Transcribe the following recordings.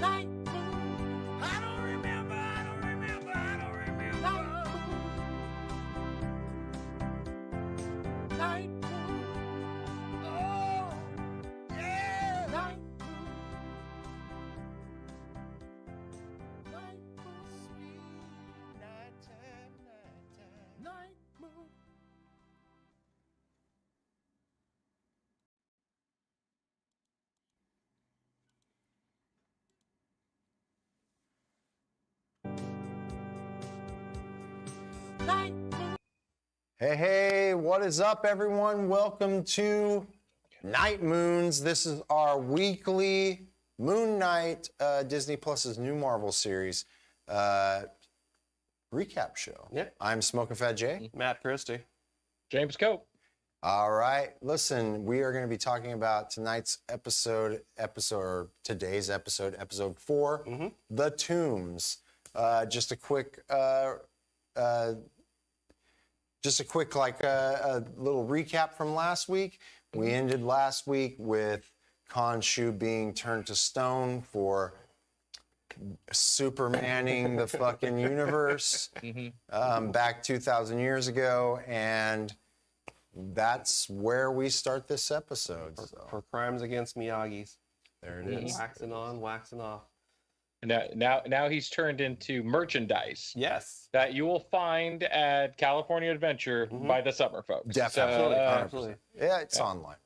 Night moon. I don't remember. Night moon. Night moon. Oh, yeah. Night moon. Night moon. Sweet nighttime. Night moon. Night moon. Hey, what is up, everyone? Welcome to Night Moons. This is our weekly Moon Knight, Disney Plus's new Marvel series recap show. Yep. I'm Smokin' Phat J. Matt Christy. James Kopp. All right, listen, we are going to be talking about tonight's episode, today's episode, episode 4, The Tombs. Just a quick little recap from last week. We ended last week with Khonshu being turned to stone for supermaning the fucking universe back 2,000 years ago, and that's where we start this episode. For crimes against Miyagi's. There it is. Waxing on, waxing off. Now he's turned into merchandise Yes. that you will find at California Adventure by the summer folks. Definitely. Absolutely. Yeah, it's online right now.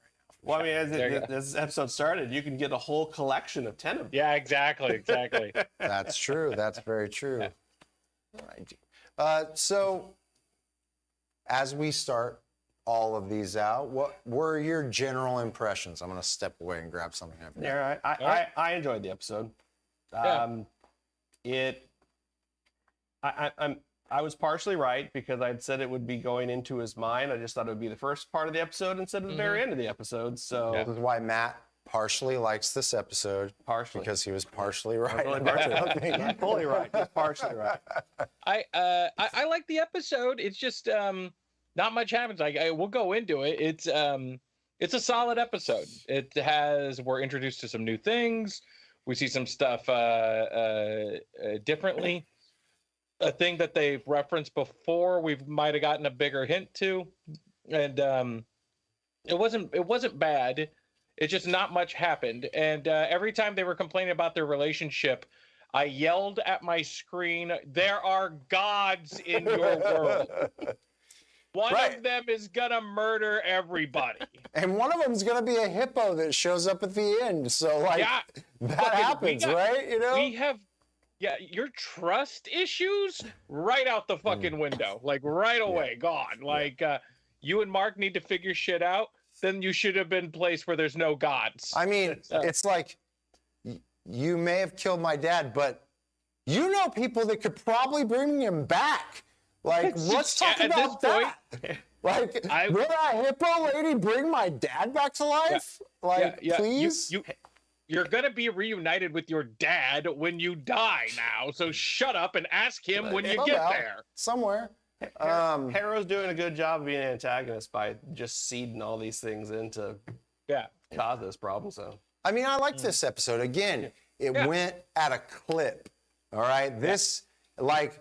Well, I mean, as this episode started, you can get a whole collection of 10 of them. Yeah, exactly. That's true. That's very true. All right. So, as we start all of these out, what were your general impressions? I'm going to step away and grab something. Yeah, I enjoyed the episode. Yeah. I was partially right because I'd said it would be going into his mind. I just thought it would be the first part of the episode instead of the very end of the episode. So This is why Matt partially likes this episode. Partially. Because he was partially right. Really partially. Not fully right. Just partially right. I like the episode. It's just not much happens. We'll go into it. It's a solid episode. We're introduced to some new things. We see some stuff differently. A thing that they've referenced before, we might have gotten a bigger hint to, and it wasn't bad. It's just not much happened. And every time they were complaining about their relationship, I yelled at my screen, "There are gods in your world. One of them is gonna murder everybody." And one of them's going to be a hippo that shows up at the end. So, like, that happens, right? You know? We have, your trust issues right out the fucking window. Like, right away, gone. Like, you and Mark need to figure shit out. Then you should have been placed where there's no gods. I mean, it's like, you may have killed my dad, but you know people that could probably bring him back. Like, let's talk about that. Like, will that hippo lady bring my dad back to life? Please? You're going to be reunited with your dad when you die now, so shut up and ask him when you get there. Somewhere. Harrow's doing a good job of being an antagonist by just seeding all these things in to cause this problem. So I mean, I like this episode. Again, it went at a clip. All right? This, like,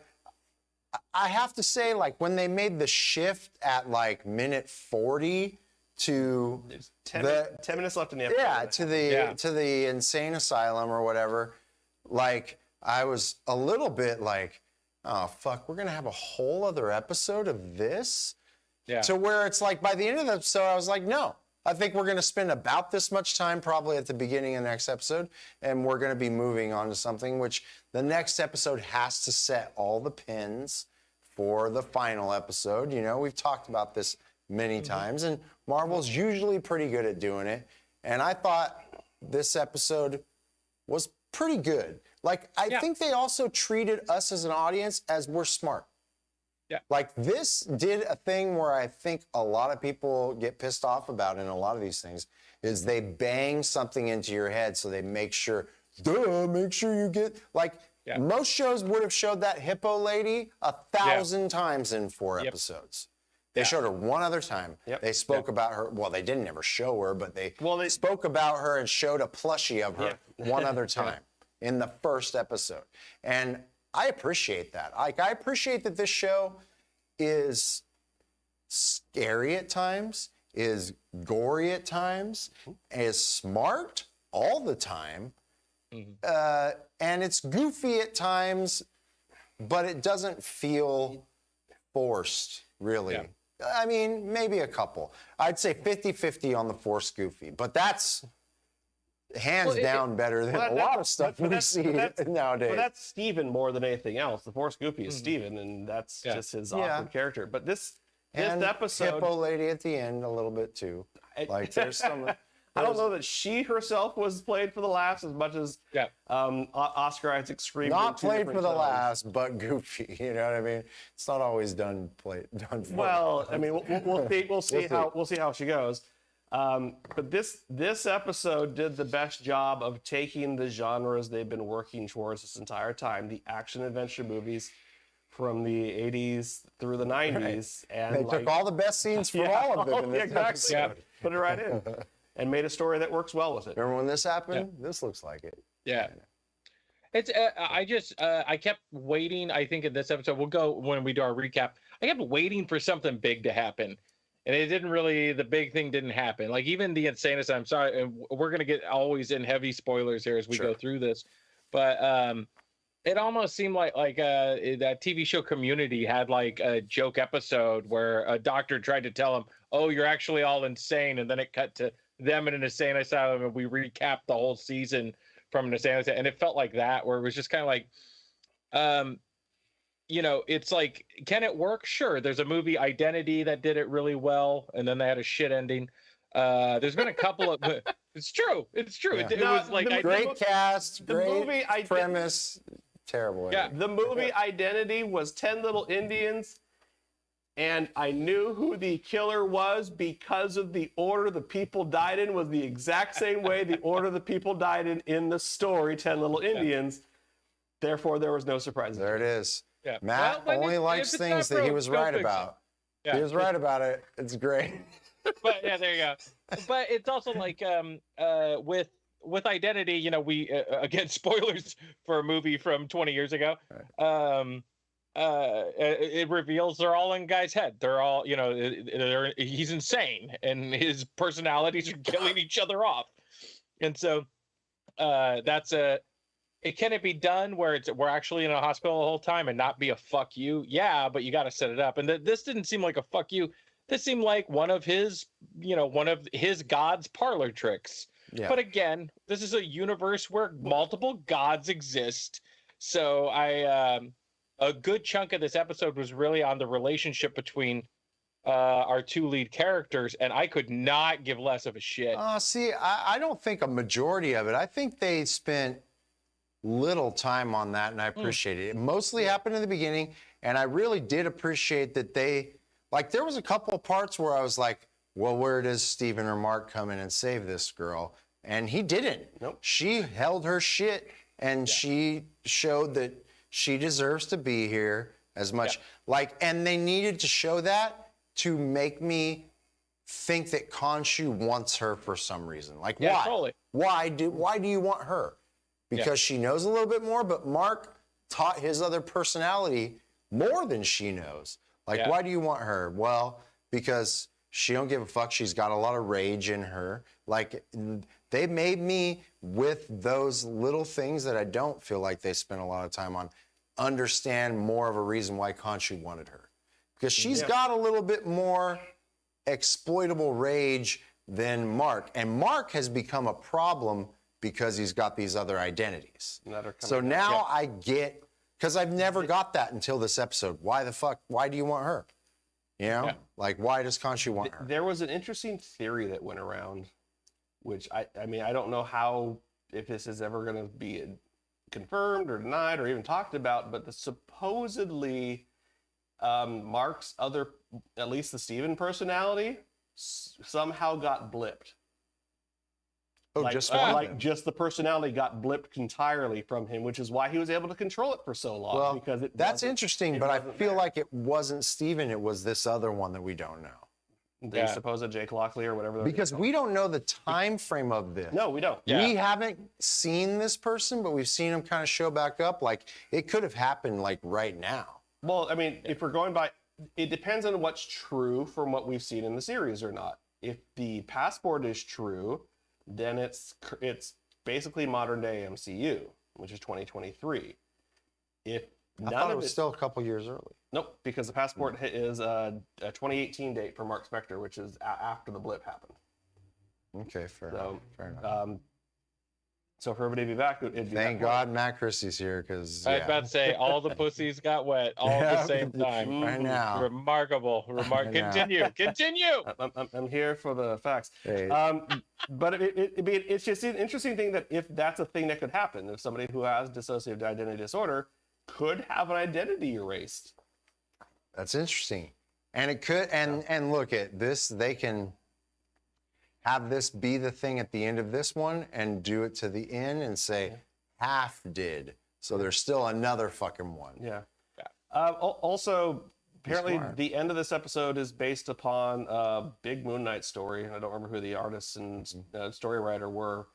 I have to say, like, when they made the shift at, like, minute 40 to there's 10 minutes left in the episode. To the insane asylum or whatever, like, I was a little bit like, oh, fuck, we're going to have a whole other episode of this? Yeah. To where it's like, by the end of the episode, I was like, no. I think we're going to spend about this much time probably at the beginning of the next episode, and we're going to be moving on to something which the next episode has to set all the pins for the final episode. You know, we've talked about this many times, and Marvel's usually pretty good at doing it. And I thought this episode was pretty good. Like, I think they also treated us as an audience as we're smart. Yeah. Like, this did a thing where I think a lot of people get pissed off about in a lot of these things, is they bang something into your head so they make sure, make sure you get, like, most shows would have showed that hippo lady 1,000 times in 4 episodes. They showed her one other time. They spoke about her. Well, they didn't ever show her, but they spoke about her and showed a plushie of her one other time. in the first episode. And I appreciate that. Like, I appreciate that this show is scary at times, is gory at times, is smart all the time, and it's goofy at times, but it doesn't feel forced, really. Yeah. I mean, maybe a couple. I'd say 50-50 on the forced goofy, but that's hands down better than a lot of stuff we see nowadays. But that's Steven more than anything else. The Force Goofy is Steven, and that's just his awkward character. But this episode, Hippo lady at the end a little bit too. Like there's some. I don't know that she herself was played for the laughs as much as Oscar Isaac screamed. Not played for the laughs, but goofy. You know what I mean? It's not always done. Well, I mean, we'll see how she goes. But this episode did the best job of taking the genres they've been working towards this entire time, the action adventure movies from the 80s through the 90s. And they took all the best scenes from all of them in this episode. Yeah, put it right in. And made a story that works well with it. Remember when this happened? Yeah. This looks like it. Yeah. It's I kept waiting. I think in this episode, we'll go when we do our recap. I kept waiting for something big to happen. And it didn't really, the big thing didn't happen. Like even the insane asylum, I'm sorry, and we're going to get always in heavy spoilers here as we go through this. But it almost seemed like that TV show Community had like a joke episode where a doctor tried to tell him, oh, you're actually all insane. And then it cut to them in an insane asylum and we recapped the whole season from an insane asylum. And it felt like that, where it was just kind of like, you know, it's like, can it work? Sure. There's a movie Identity that did it really well, and then they had a shit ending. There's been a couple of. It's true. It's true. Yeah. It was like great cast, the great movie premise, terrible. Yeah. The movie Identity was 10 Little Indians, and I knew who the killer was because of the order the people died in was the exact same way the order the people died in the story 10 Little Indians. Therefore, there was no surprise. There it is. Yeah. Matt only likes things that he was right about. Yeah. He was right about it. It's great. But yeah, there you go. But it's also like with Identity, you know, we again, spoilers for a movie from 20 years ago. It reveals they're all in guy's head. They're all, you know, he's insane and his personalities are killing each other off. And so that's can it be done where we're actually in a hospital the whole time and not be a fuck you? Yeah, but you got to set it up. And this didn't seem like a fuck you. This seemed like one of his God's parlor tricks. Yeah. But again, this is a universe where multiple gods exist. So a good chunk of this episode was really on the relationship between our two lead characters, and I could not give less of a shit. See, I don't think a majority of it. I think they spent little time on that, and I appreciate it. It mostly happened in the beginning, and I really did appreciate that there was a couple of parts where I was like, well, where does Steven or Mark come in and save this girl? And he didn't. Nope. She held her shit, and she showed that she deserves to be here as much. And they needed to show that to make me think that Khonshu wants her for some reason. Like, why? Totally. Why do you want her? Because she knows a little bit more, but Mark taught his other personality more than she knows. Like, why do you want her? Well, because she don't give a fuck. She's got a lot of rage in her. Like, they made me, with those little things that I don't feel like they spent a lot of time on, understand more of a reason why Khonshu wanted her. Because she's got a little bit more exploitable rage than Mark. And Mark has become a problem because he's got these other identities. So now I get, because I've never got that until this episode. Why the fuck? Why do you want her? You know? Yeah. Like, why does Khonshu want her? There was an interesting theory that went around, which I mean, I don't know if this is ever going to be confirmed or denied or even talked about, but supposedly Mark's other, at least the Steven personality, somehow got blipped. Oh, just the personality got blipped entirely from him, which is why he was able to control it for so long. Well, because that's interesting, but I feel like it wasn't Steven, it was this other one that we don't know. The supposed Jake Lockley or whatever. Because we don't know the time frame of this. No, we don't. Yeah. We haven't seen this person, but we've seen him kind of show back up. Like, it could have happened, like, right now. Well, I mean, if we're going by, it depends on what's true from what we've seen in the series or not. If the passport is true, then it's basically modern day MCU, which is 2023. If I thought it was still a couple years early. Nope, because the passport is a 2018 date for Mark Spector, which is after the blip happened. Okay, fair enough. So for everybody to be back, it'd be Thank God Matt Christie's here, because I was about to say all the pussies got wet all at the same time. Right now. Remarkable. Continue. I'm here for the facts. Hey. But it's just an interesting thing that if that's a thing that could happen, if somebody who has dissociative identity disorder could have an identity erased. That's interesting. And it could, and look at this, they can have this be the thing at the end of this one and do it to the end and say, half did. So there's still another fucking one. Yeah. Also, apparently the end of this episode is based upon a big Moon Knight story. I don't remember who the artists and story writer were,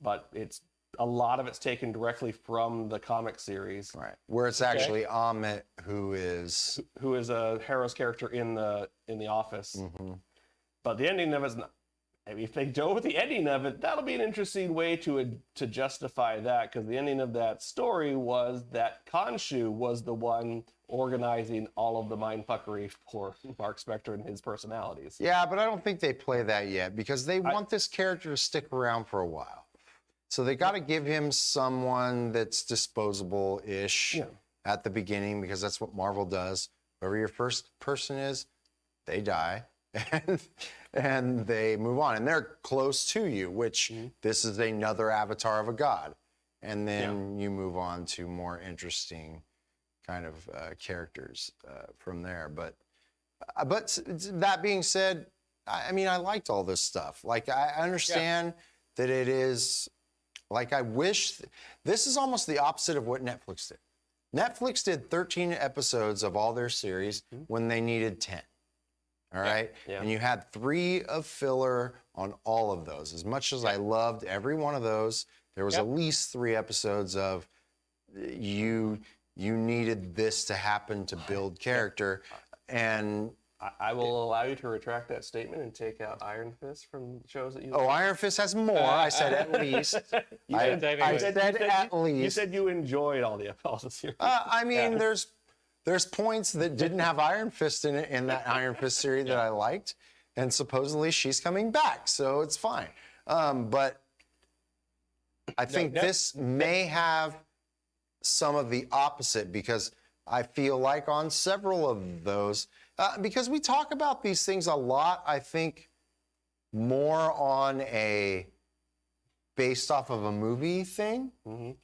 but a lot of it's taken directly from the comic series. Right. Where it's actually Amit who is a Harrow's character in the Office. Mm-hmm. But the ending of it's not. I mean, if they go with the ending of it, that'll be an interesting way to justify that, because the ending of that story was that Khonshu was the one organizing all of the mindfuckery for Mark Spector and his personalities. Yeah, but I don't think they play that yet, because they want this character to stick around for a while. So they got to give him someone that's disposable-ish at the beginning, because that's what Marvel does. Whoever your first person is, they die. And they move on, and they're close to you, which this is another avatar of a god. And then you move on to more interesting kind of characters from there. But that being said, I mean, I liked all this stuff. Like, I understand that it is, like, I wish, this is almost the opposite of what Netflix did. Netflix did 13 episodes of all their series when they needed 10. All right. Yeah. And you had 3 of filler on all of those. As much as I loved every one of those, there was at least 3 episodes of you needed this to happen to build character. And I will allow you to retract that statement and take out Iron Fist from shows that you Iron Fist has more. I said at least. I said at least. You said you enjoyed all the series. I mean, there's points that didn't have Iron Fist in it in that Iron Fist series that I liked, and supposedly she's coming back, so it's fine. But I think this may have some of the opposite, because I feel like on several of those, because we talk about these things a lot, I think more on a based off of a movie thing.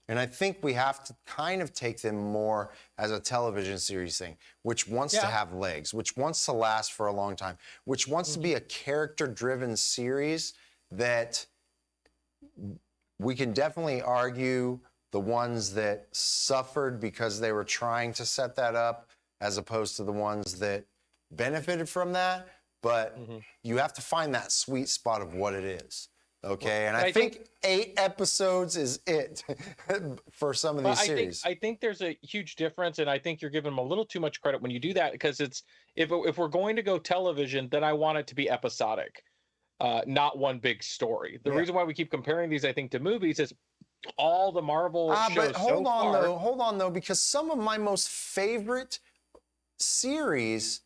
And I think we have to kind of take them more as a television series thing, which wants to have legs, which wants to last for a long time, which wants to be a character-driven series that we can definitely argue the ones that suffered because they were trying to set that up as opposed to the ones that benefited from that. But you have to find that sweet spot of what it is. Okay, and I think 8 episodes is it for some of these series. I think there's a huge difference, and I think you're giving them a little too much credit when you do that, because it's if we're going to go television, then I want it to be episodic, not one big story. The reason why we keep comparing these, I think, to movies is all the Marvel shows. But hold on though, because some of my most favorite series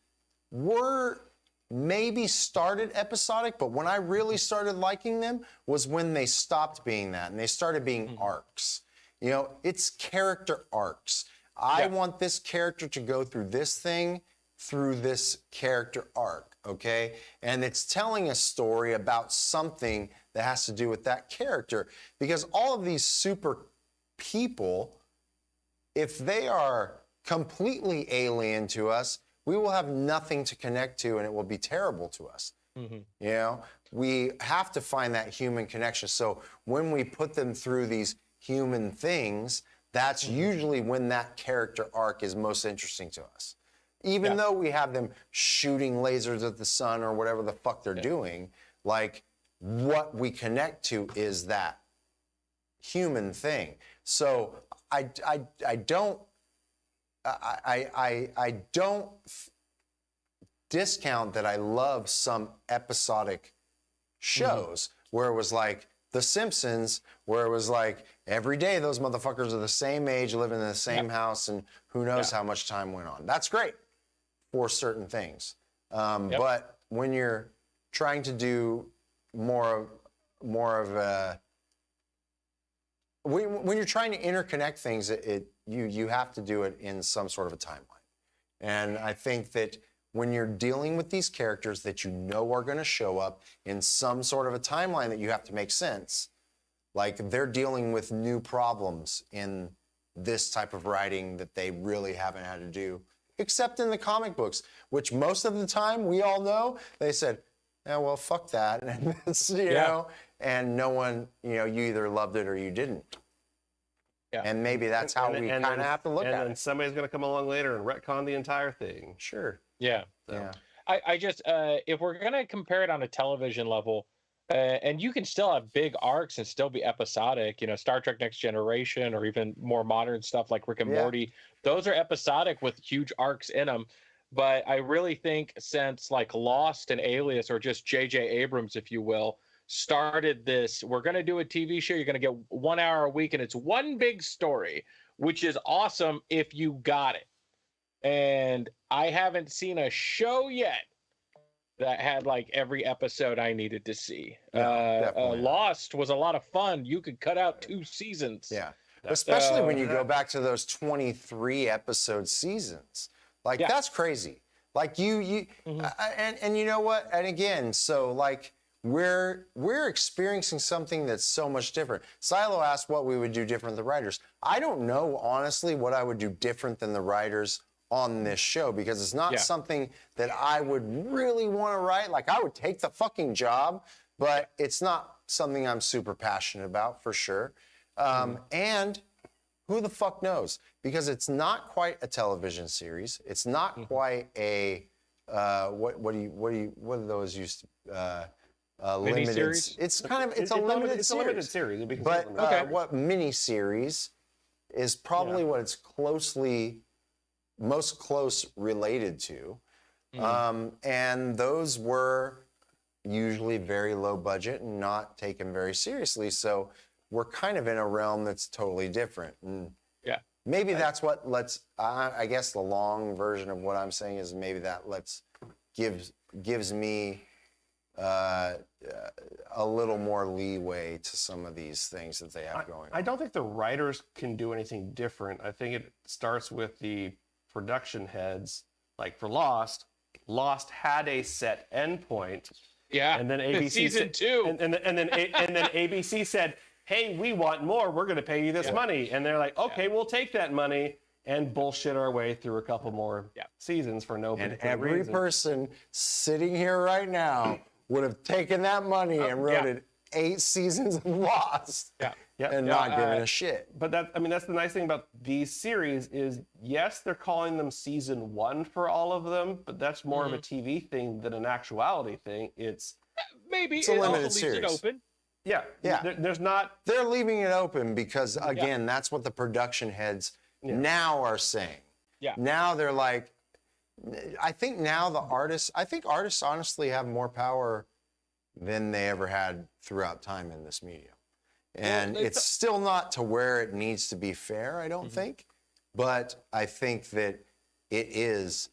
were maybe started episodic, but when I really started liking them was when they stopped being that and they started being arcs. You know, it's character arcs. I want this character to go through this thing through this character arc, okay? And it's telling a story about something that has to do with that character, because all of these super people, if they are completely alien to us, we will have nothing to connect to, and it will be terrible to us. You know, we have to find that human connection. So when we put them through these human things, that's usually when that character arc is most interesting to us. Even though we have them shooting lasers at the sun or whatever the fuck they're doing, like what we connect to is that human thing. So I don't discount that I love some episodic shows where it was like The Simpsons, where it was like every day those motherfuckers are the same age, living in the same house, and who knows how much time went on. That's great for certain things. But when you're trying to do more of a, when you're trying to interconnect things, you have to do it in some sort of a timeline. And I think that when you're dealing with these characters that you know are going to show up in some sort of a timeline that you have to make sense, like they're dealing with new problems in this type of writing that they really haven't had to do, except in the comic books, which most of the time we all know, they said, yeah, well, fuck that. And it's, you know, and no one, you know, you either loved it or you didn't. Yeah. And maybe that's how we kind of have to look at it. And somebody's going to come along later and retcon the entire thing. Sure. Yeah. So. Yeah. I just, if we're going to compare it on a television level, and you can still have big arcs and still be episodic, you know, Star Trek Next Generation or even more modern stuff like Rick and Morty, those are episodic with huge arcs in them. But I really think since like Lost and Alias, or just J.J. Abrams, if you will, started this, we're going to do a TV show, you're going to get 1 hour a week, and it's one big story, which is awesome if you got it. And I haven't seen a show yet that had like every episode I needed to see. Lost was a lot of fun. You could cut out 2 seasons. Yeah. Especially when you go back to those 23 episode seasons. Like, that's crazy. Like, and you know what? And again, so, like, we're experiencing something that's so much different. Silo asked what we would do different than the writers. I don't know, honestly, what I would do different than the writers on this show, because it's not something that I would really want to write. Like, I would take the fucking job, but it's not something I'm super passionate about, for sure. And who the fuck knows? Because it's not quite a television series. It's not quite a what are those used to limited series? It's kind of it's a limited series. A limited series. But what mini series is probably what it's most close related to. And those were usually very low budget and not taken very seriously. So we're kind of in a realm that's totally different. And maybe that's what I guess the long version of what I'm saying is maybe that gives me a little more leeway to some of these things that they have going on. I don't think the writers can do anything different. I think it starts with the production heads. Like for Lost had a set endpoint. Yeah. And then ABC season 2. And then ABC said, hey, we want more. We're going to pay you this money. And they're like, okay, we'll take that money and bullshit our way through a couple more seasons for no particular And every reason. person sitting here right now would have taken that money and wrote 8 seasons of Lost and not given a shit. But that's the nice thing about these series is, yes, they're calling them season 1 for all of them, but that's more of a TV thing than an actuality thing. It's maybe it's a limited leaves series. it open. Yeah. There's not. They're leaving it open because, again, that's what the production heads now are saying. Yeah. Now they're like, I think artists honestly have more power than they ever had throughout time in this medium. And it's still not to where it needs to be fair, I don't think. But I think that it is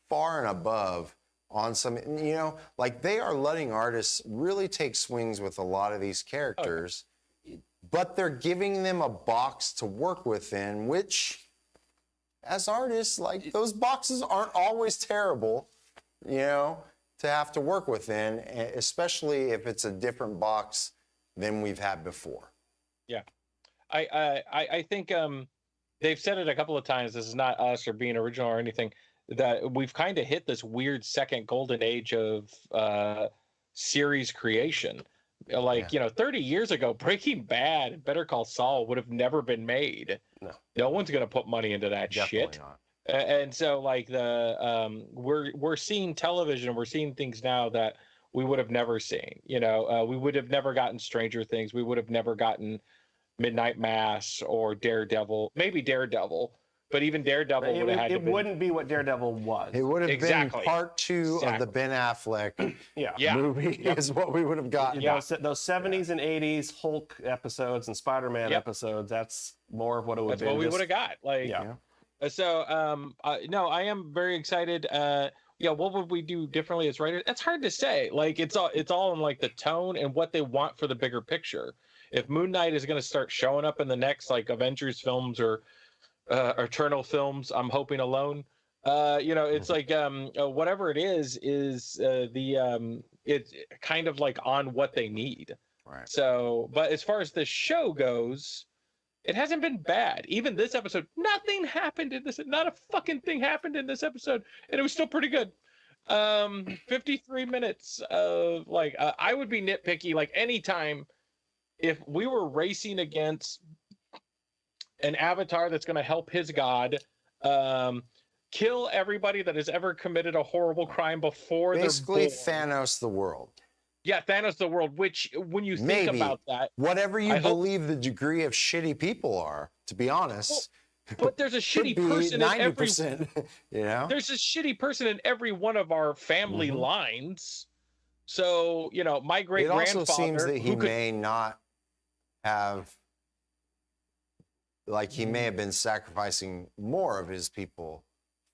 far and above on some, you know, like they are letting artists really take swings with a lot of these characters, but they're giving them a box to work within, which as artists, like those boxes aren't always terrible, you know, to have to work within, especially if it's a different box than we've had before. Yeah. I think they've said it a couple of times, this is not us or being original or anything, that we've kind of hit this weird second golden age of series creation. Like, 30 years ago, Breaking Bad and Better Call Saul would have never been made. No one's going to put money into that Definitely shit. not. And so like we're seeing television, we're seeing things now that we would have never seen. We would have never gotten Stranger Things, we would have never gotten Midnight Mass or Daredevil, maybe Daredevil, but even Daredevil would have had to It been, wouldn't be what Daredevil was. It would have Exactly. been part 2 of the Ben Affleck Yeah. movie is what we would have gotten. Those 70s and 80s Hulk episodes and Spider-Man episodes, that's more of what it would be. that's what we would have got. Like, Yeah. so no, I am very excited. What would we do differently as writers? It's hard to say. Like, it's all in like the tone and what they want for the bigger picture. If Moon Knight is going to start showing up in the next like Avengers films or Eternal films, I'm hoping alone. It's like whatever it is it's kind of like on what they need. Right. So, but as far as the show goes, it hasn't been bad. Even this episode, nothing happened in this. Not a fucking thing happened in this episode, and it was still pretty good. 53 minutes of like I would be nitpicky like anytime if we were racing against an avatar that's going to help his god kill everybody that has ever committed a horrible crime before Basically, they're born. Thanos the world. Yeah, Thanos the world, which when you think Maybe. about that, Whatever you I hope- believe the degree of shitty people are, to be honest, but there's a could shitty be person in every 90%. You know? there's a shitty person in every one of our family lines. So, my great It also grandfather seems that he may not have, like, he may have been sacrificing more of his people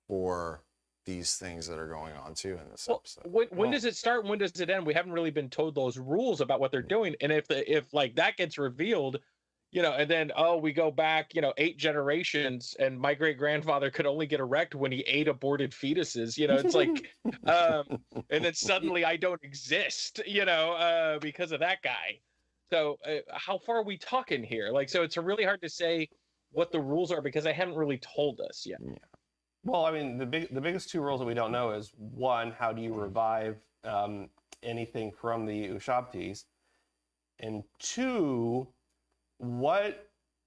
for these things that are going on too in this episode. when does it start? When does it end? We haven't really been told those rules about what they're doing. And if like that gets revealed, and then we go back 8 generations, and my great grandfather could only get erect when he ate aborted fetuses. It's like, and then suddenly I don't exist. Because of that guy. So how far are we talking here? Like, so it's really hard to say what the rules are because they haven't really told us yet. Yeah. Well, I mean, the biggest 2 rules that we don't know is 1, how do you revive anything from the Ushabtis, and 2,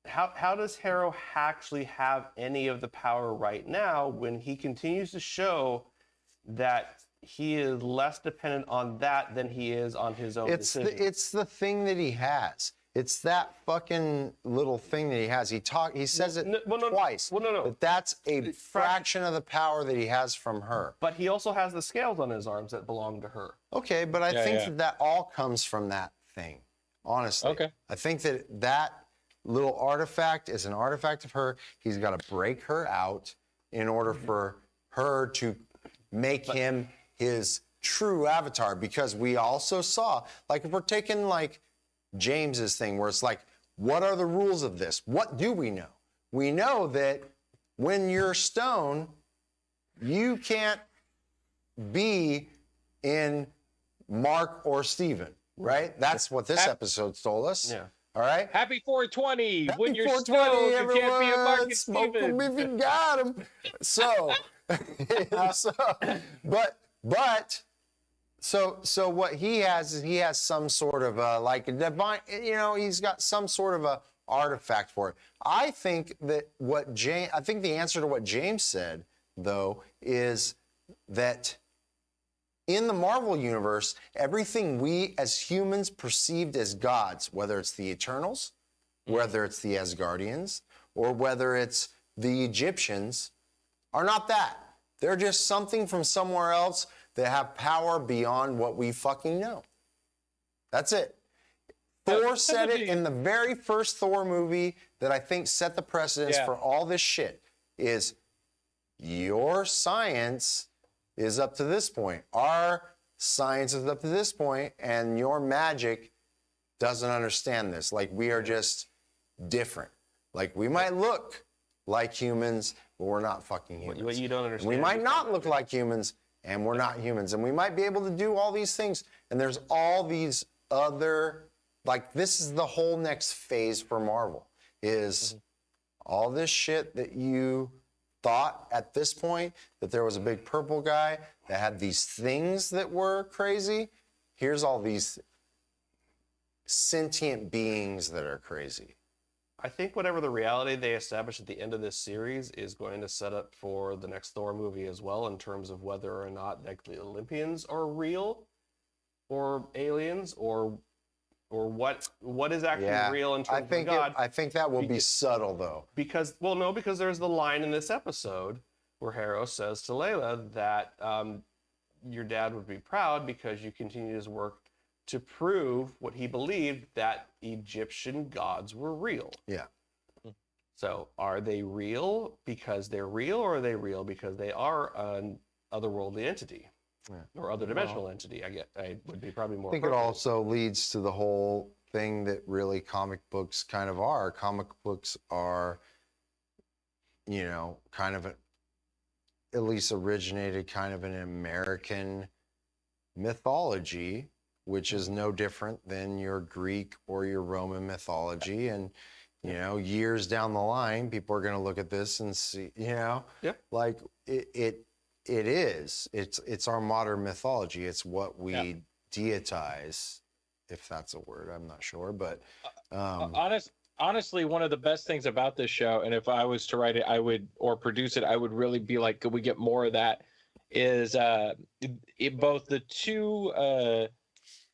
how does Harrow actually have any of the power right now when he continues to show that he is less dependent on that than he is on his own decisions? It's the thing that he has. It's that fucking little thing that he has. He says it twice. No. That's a fraction of the power that he has from her. But he also has the scales on his arms that belong to her. Okay, but I think that all comes from that thing, honestly. Okay. I think that little artifact is an artifact of her. He's got to break her out in order for her to make him his true avatar, because we also saw, like, if we're taking, like, James's thing where it's like, what are the rules of this? What do we know? We know that when you're stone, you can't be in Mark or Steven, right? That's what this episode told us. Yeah. All right? Happy 420. Happy When you're 420, stoned, you can't be a everyone. Mark Smoke 'em Steven. if you got 'em. So, so what he has is he has some sort of like a divine, he's got some sort of a artifact for it. I think that I think the answer to what James said, though, is that in the Marvel universe, everything we as humans perceived as gods, whether it's the Eternals, whether it's the Asgardians, or whether it's the Egyptians, are not that. They're just something from somewhere else that have power beyond what we fucking know. That's it. Thor said it in the very first Thor movie that I think set the precedence for all this shit, is your science is up to this point. Our science is up to this point, and your magic doesn't understand this. Like, we are just different. Like, we might look like humans, but we're not fucking humans. What you don't understand. We might not look like humans, and we're not humans. And we might be able to do all these things. And there's all these other, like, this is the whole next phase for Marvel, is all this shit that you thought at this point, that there was a big purple guy that had these things that were crazy. Here's all these sentient beings that are crazy. I think whatever the reality they establish at the end of this series is going to set up for the next Thor movie as well, in terms of whether or not like the Olympians are real or aliens, or what is actually real in terms of God. I think that will be subtle though. Because there's the line in this episode where Harrow says to Layla that your dad would be proud because you continued his work to prove what he believed, that Egyptian gods were real. Yeah. So are they real because they're real, or are they real because they are an otherworldly entity? Yeah. Or other dimensional entity? I would be probably more. I think it also leads to the whole thing that really comic books kind of are. Comic books are, you know, kind of at least originated kind of an American mythology, which is no different than your Greek or your Roman mythology. And, you know, years down the line, people are going to look at this and see, you know, like it's our modern mythology. It's what we deitize, if that's a word, I'm not sure, but honestly, one of the best things about this show, and if I was to write it, or produce it, I would really be like, could we get more of that? Is both the two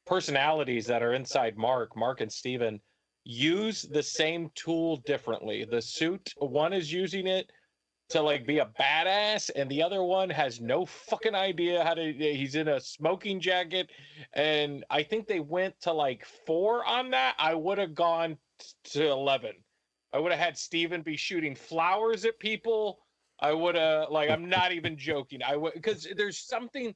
personalities that are inside Mark and Steven, use the same tool differently. The suit, one is using it to like be a badass, and the other one has no fucking idea how to. He's in a smoking jacket, and I think they went to like 4 on that. I would have gone to 11. I would have had Steven be shooting flowers at people. I would have, like, I'm not even joking. I would, because there's something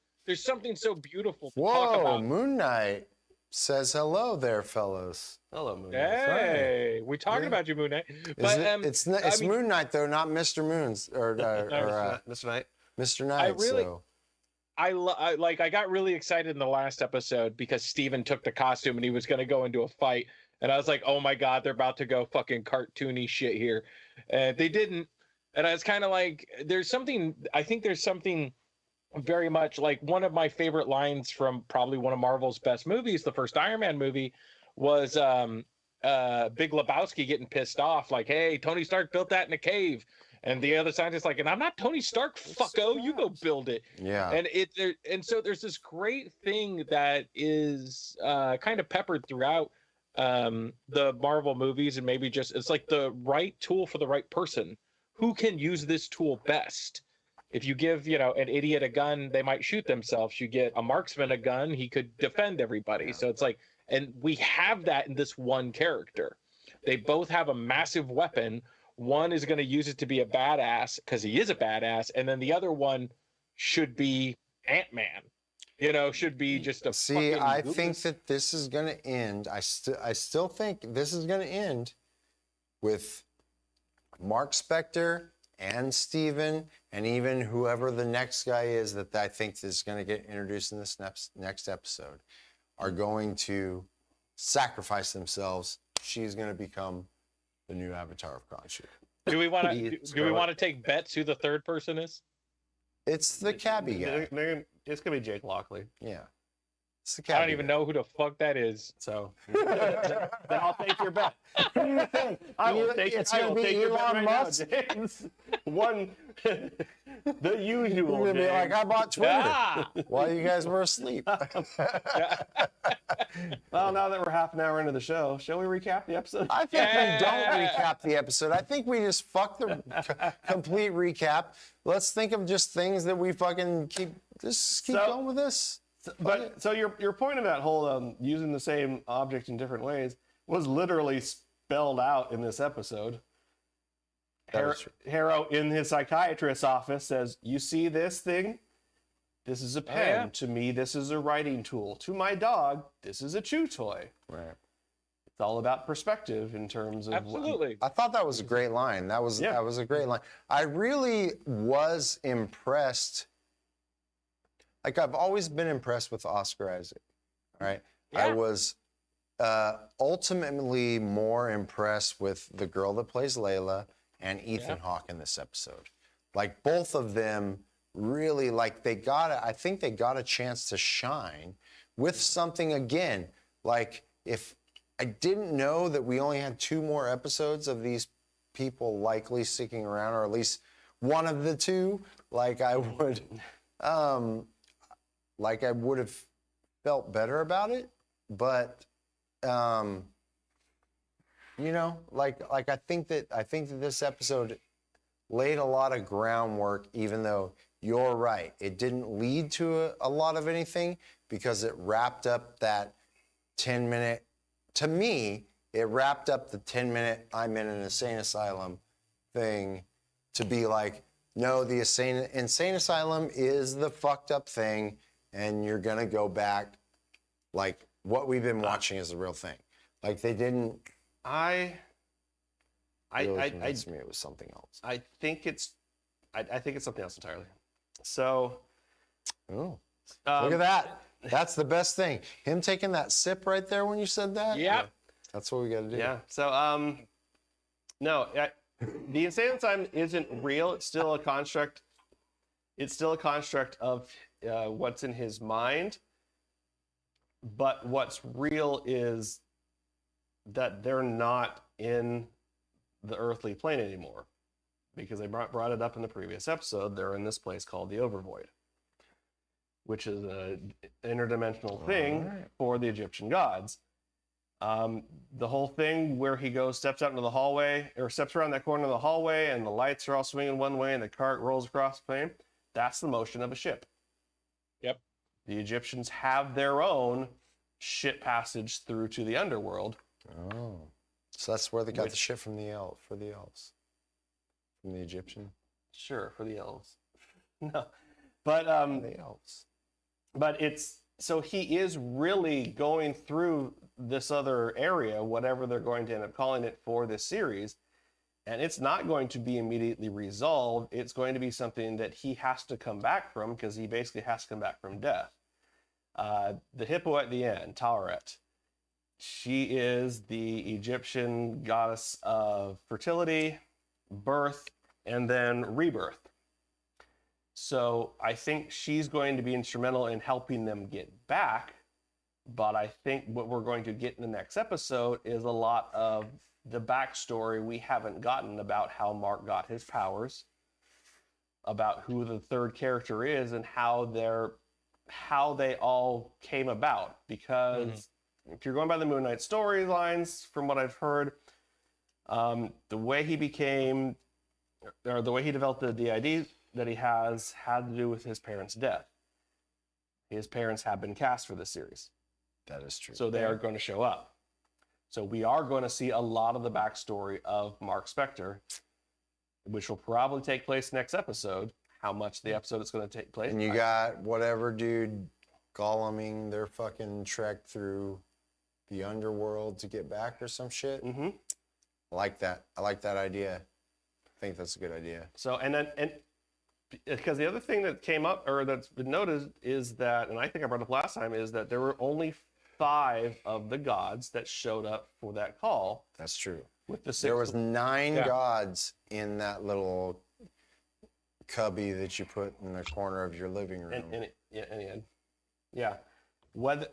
so beautiful to talk about. Moon Knight says hello there, fellows. Hello, Moon Knight. Hey, we're talking about you, Moon Knight. But it's Moon Knight though, not Mr. Moon's or Mr. Knight. Mr. Knight. I got really excited in the last episode because Steven took the costume and he was going to go into a fight, and I was like, oh my god, they're about to go fucking cartoony shit here, and they didn't. And I was kind of like, I think there's something very much like one of my favorite lines from probably one of Marvel's best movies, the first Iron Man movie, was Big Lebowski getting pissed off, like, hey, Tony Stark built that in a cave. And the other scientist like, and I'm not Tony Stark, fucko, you go build it. Yeah. And so there's this great thing that is kind of peppered throughout the Marvel movies, and maybe just, it's like the right tool for the right person. Who can use this tool best? If you give, an idiot a gun, they might shoot themselves. You get a marksman a gun, he could defend everybody. Yeah. So it's like, and we have that in this one character. They both have a massive weapon. One is going to use it to be a badass because he is a badass, and then the other one should be Ant-Man. Should be just a. See, I think that this is going to end. I still think this is going to end with Mark Spector and Steven, and even whoever the next guy is that I think is going to get introduced in this next episode, are going to sacrifice themselves. She's going to become the new avatar of Khonshu. Do we want to take bets who the third person is? It's the cabbie guy. It's going to be Jake Lockley. Yeah. I don't even know who the fuck that is. So then I'll take your bet. I will take your bet right now, James. One, the usual. You're gonna be like, I bought Twitter while you guys were asleep. Well, now that we're half an hour into the show, shall we recap the episode? I think we don't recap the episode. I think we just fuck the complete recap. Let's think of just things that we fucking keep going with this. So your point of that whole using the same object in different ways was literally spelled out in this episode. Harrow in his psychiatrist's office says, "You see this thing? This is a pen. Oh, yeah. To me, this is a writing tool. To my dog, this is a chew toy." Right. It's all about perspective in terms of. Absolutely. I thought that was a great line. That was a great line. I really was impressed. Like, I've always been impressed with Oscar Isaac, right? Yeah. I was ultimately more impressed with the girl that plays Layla and Ethan Hawke in this episode. Like, both of them really, like, I think they got a chance to shine with something, again, like, if I didn't know that we only had 2 more episodes of these people likely sticking around, or at least one of the 2. Like I would have felt better about it, but you know, like I think that this episode laid a lot of groundwork, even though you're right, it didn't lead to a lot of anything, because it wrapped up that 10-minute. To me, it wrapped up the 10-minute I'm in an insane asylum thing to be like, no, the insane asylum is the fucked up thing, and you're gonna go back. Like, what we've been watching is the real thing. Like, they didn't I convince me it was something else. I think it's something else entirely. So, Oh, look at that. That's the best thing. Him taking that sip right there when you said that? Yeah. That's what we got to do. yeah. So, no, the insane asylum isn't real. It's still a construct. It's still a construct of what's in his mind. But what's real is that they're not in the earthly plane anymore, because they brought it up in the previous episode. They're in this place called the Overvoid, which is an interdimensional thing for the Egyptian gods. The whole thing where he steps out into the hallway, or steps around that corner of the hallway, and the lights are all swinging one way and the cart rolls across the plane, that's the motion of a ship. Yep. The Egyptians have their own ship passage through to the underworld. Oh. So that's where they got the shit from for the elves. From the Egyptian. Sure, for the elves. No. But The elves. but so he is really going through this other area, whatever they're going to end up calling it for this series, and it's not going to be immediately resolved. It's going to be something that he has to come back from, because he basically has to come back from death. The hippo at the end, Taweret, she is the Egyptian goddess of fertility, birth, and then rebirth. So I think she's going to be instrumental in helping them get back. But I think what we're going to get in the next episode is a lot of the backstory we haven't gotten about how Mark got his powers, about who the third character is, and how they all came about. Because if you're going by the Moon Knight storylines, from what I've heard, the way he became, or the way he developed the DID that he has, had to do with his parents' death. His parents have been cast for this series. That is true. So they are going to show up. So we are going to see a lot of the backstory of Mark Spector, which will probably take place next episode. How much the episode is going to take place. And you got whatever dude Golluming their fucking trek through the underworld to get back or some shit. Mm-hmm. I like that. I like that idea. I think that's a good idea. So, and because the other thing that came up, or that's been noticed, is that, and I think I brought it up last time, is that there were only 5 of the gods that showed up for that call. That's true. With the 6th. There was 9 gods in that little cubby that you put in the corner of your living room. Yeah. Whether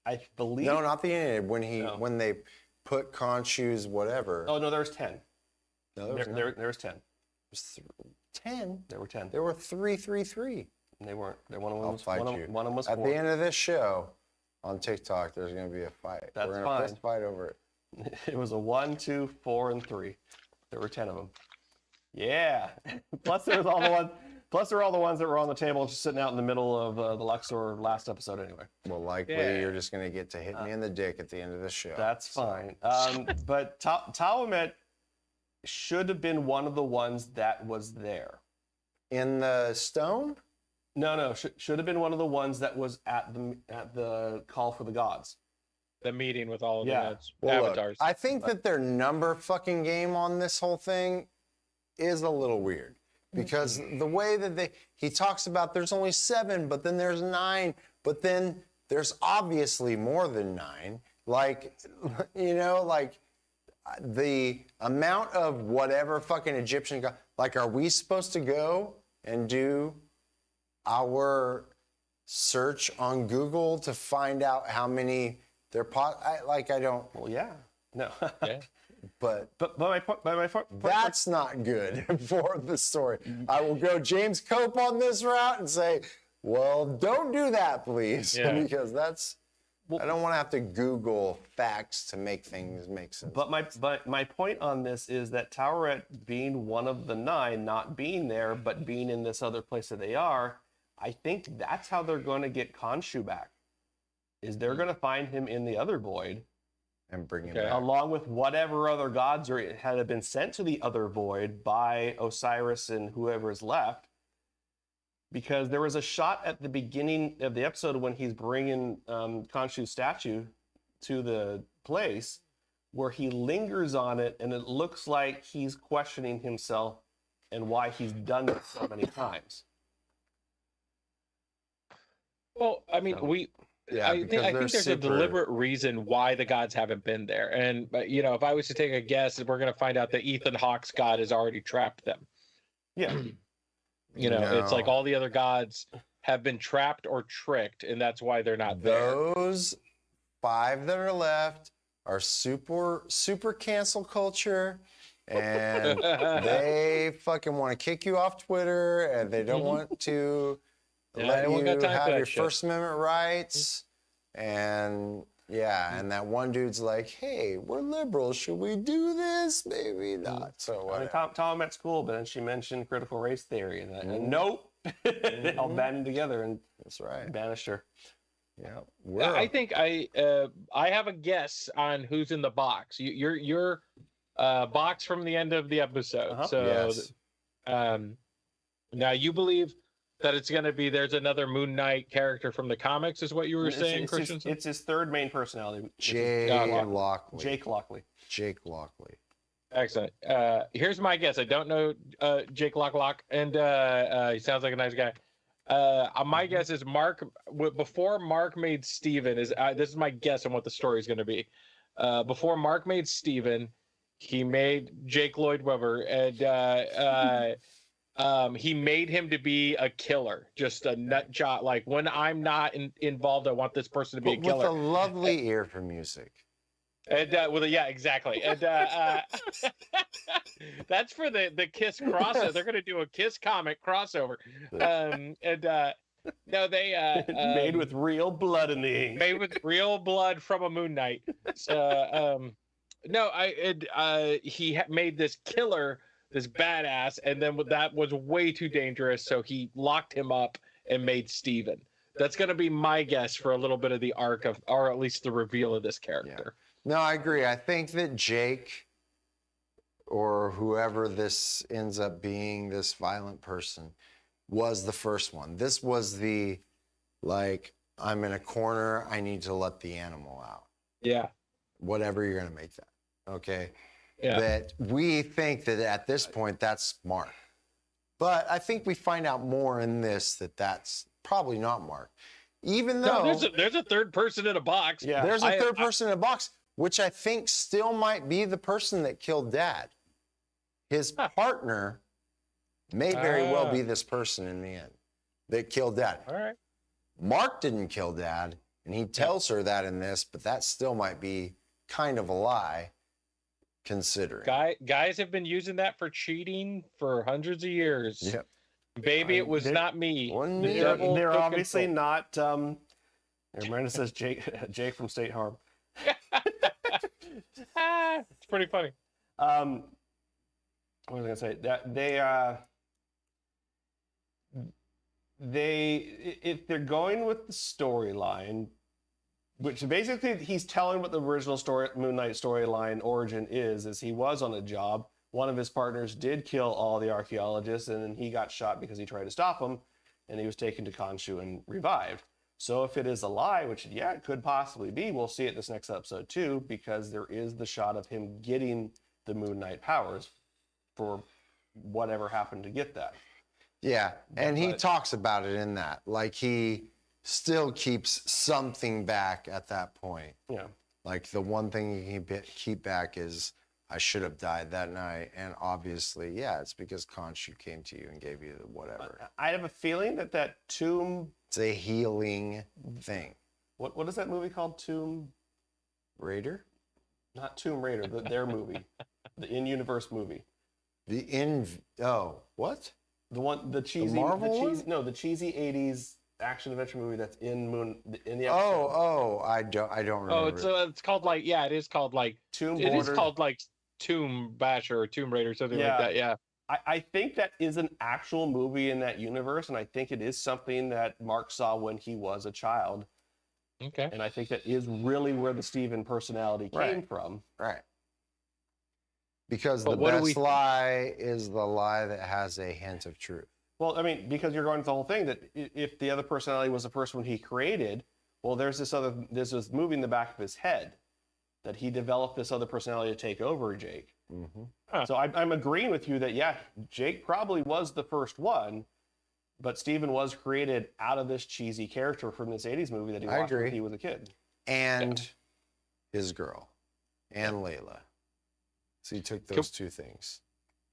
I believe. No, not the end. When they put Khonshu's whatever. Oh no, there was 10. No, there was none. there was 10. 10. There were 10. There were 3, 3, 3. And they weren't. One of them I'll was fight one you. One of them was At 4. the end of this show on TikTok, there's going to be a fight. That's We're going fine. to fist fight over it. It was a 1, 2, 4, and 3. There were 10 of them. Yeah. Plus there was all the ones. Plus there were all the ones that were on the table just sitting out in the middle of the Luxor last episode anyway. Well, likely you're just going to get to hit me in the dick at the end of the show. That's fine. But Tawamet should have been one of the ones that was there. In the stone? No. Should have been one of the ones that was at the call for the gods. The meeting with all of Yeah. the Well, avatars. look, I think that their number fucking game on this whole thing is a little weird. Because the way that he talks about there's only 7, but then there's 9, but then there's obviously more than 9. Like, like the amount of whatever fucking Egyptian god, like, are we supposed to go and do our search on Google to find out how many I don't, Well, yeah. No. Yeah. but but my point. that's not good for the story. I will go James Kopp on this route and say, well, don't do that, please, Yeah. because that's. I don't want to have to Google facts to make things make sense. But my point on this is that Taweret being one of the 9, not being there, but being in this other place that they are, I think that's how they're going to get Khonshu back. Is they're going to find him in the other void, and bring him Okay. back. along with whatever other gods had been sent to the other void by Osiris and whoever is left. Because there was a shot at the beginning of the episode when he's bringing Khonshu's statue to the place where he lingers on it, and it looks like he's questioning himself and why he's done it so many times. Well, I mean, Yeah, I think there's a deliberate reason why the gods haven't been there. And, you know, if I was to take a guess, we're going to find out that Ethan Hawke's god has already trapped them. Yeah. You know, it's like No. all the other gods have been trapped or tricked, and that's why they're not there. Those 5 that are left are super cancel culture, and they fucking want to kick you off Twitter, and they don't want to Yeah, let everyone got you time for have that your shit. First Amendment rights. And yeah, and that one dude's like, "Hey, we're liberals. Should we do this? Maybe not." So I mean, whatever. Tom at school, but then she mentioned critical race theory, and nope. They all banded together and That's right. banished her. Yeah, I think I have a guess on who's in the box. Your box from the end of the episode. Uh-huh. So Yes. now you believe that it's going to be there's another Moon Knight character from the comics, is what you were saying, Christian? It's his third main personality. which is Jake Lockley. Jake Lockley. Jake Lockley. Excellent. Here's my guess. I don't know Jake Lock, and he sounds like a nice guy. My guess is Mark. Before Mark made Steven, this is my guess on what the story is going to be. Before Mark made Steven, he made Jake Lloyd Webber, and he made him to be a killer, just a nut job. Like, when I'm not involved, I want this person to be a With killer. a lovely ear for music. And yeah, exactly. And that's for the Kiss crossover. They're gonna do a Kiss comic crossover. No, they Made with real blood in the ink. made with real blood from a Moon Knight. So no, he made this killer, this badass, and then that was way too dangerous, so he locked him up and made Steven. That's gonna be my guess for a little bit of the arc of, or at least the reveal of this character. No, I agree. I think that Jake, or whoever this ends up being, this violent person, was the first one. This was the, like, I'm in a corner, I need to let the animal out. Yeah. Whatever you're going to make that. Okay? Yeah. That we think that at this point, that's Mark. But I think we find out more in this that that's probably not Mark. Even though No, there's a third person in a box. Yeah. there's a third person in a box, which I think still might be the person that killed Dad. His partner may very well be this person in the end that killed Dad. All right. Mark didn't kill Dad, and he tells her that in this, but that still might be kind of a lie, considering. Guys have been using that for cheating for hundreds of years. Yep. Baby, it was not me. Wasn't The me. devil They're took obviously control. not. Miranda says Jake from State Farm. It's pretty funny. What was I gonna say? That if they're going with the storyline, which basically he's telling what the original story Moon Knight storyline origin is he was on a job. One of his partners did kill all the archaeologists, and then he got shot because he tried to stop him, and he was taken to Khonshu and revived. So if it is a lie, which it could possibly be, we'll see it this next episode too, because there is the shot of him getting the Moon Knight powers for whatever happened to get that. Yeah, and he talks about it in that. Like, he still keeps something back at that point. Yeah. Like, the one thing you can keep back is, I should have died that night. And obviously, yeah, it's because Khonshu came to you and gave you whatever. I have a feeling that tomb. It's a healing thing. What is that movie called? Tomb. Raider? Not Tomb Raider, their movie, the in-universe movie. What? The cheesy Marvel one? the cheesy 80s action adventure movie that's in the episode. I don't remember. Oh, it's called like it is called like Tomb It is Border. called like Tomb Basher or Tomb Raider, something like Yeah. that. Yeah. I think that is an actual movie in that universe, and I think it is something that Mark saw when he was a child. Okay. And I think that is really where the Steven personality came from. Right. Because But the what do best we- line is the lie that has a hint of truth. Well, I mean, because you're going to the whole thing that if the other personality was the first one he created, well, there's this movie in the back of his head that he developed this other personality to take over Jake. Mm-hmm. Huh. So I'm agreeing with you that, yeah, Jake probably was the first one, but Steven was created out of this cheesy character from this 80s movie that he I watched when agree. he was a kid. And his girl. And Layla. So you took those two things.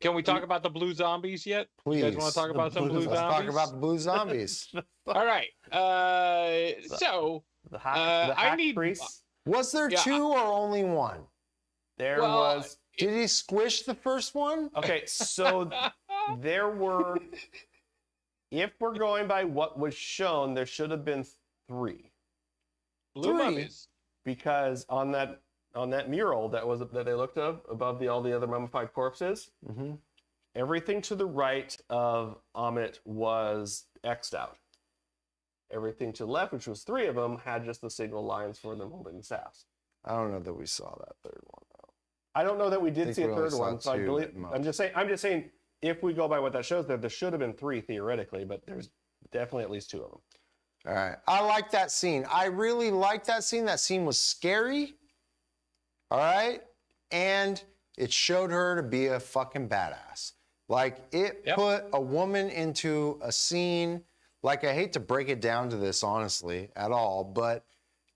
Can we talk about the blue zombies yet? Please. You guys want to talk about some blue Let's zombies? talk about the blue zombies. All right. So The I hack need- priest, Was there Yeah, two or only one? there Well, was... Did he squish the first one? Okay, so there were... If we're going by what was shown, there should have been 3. blue Three. mummies. Because on that mural that they looked up above all the other mummified corpses, Mm-hmm. everything to the right of Amit was X'd out. Everything to the left, which was 3 of them, had just the single lines for them holding the staffs. I don't know that we saw that third one, though. I don't know that we I did think see a we only third saw one, so I 2 believe. at most. I'm just saying, if we go by what that shows, there should have been 3 theoretically, but there's definitely at least 2 of them. All right. I like that scene. I really like that scene. That scene was scary. All right. And it showed her to be a fucking badass. Like, it Yep. put a woman into a scene. Like, I hate to break it down to this, honestly, at all, but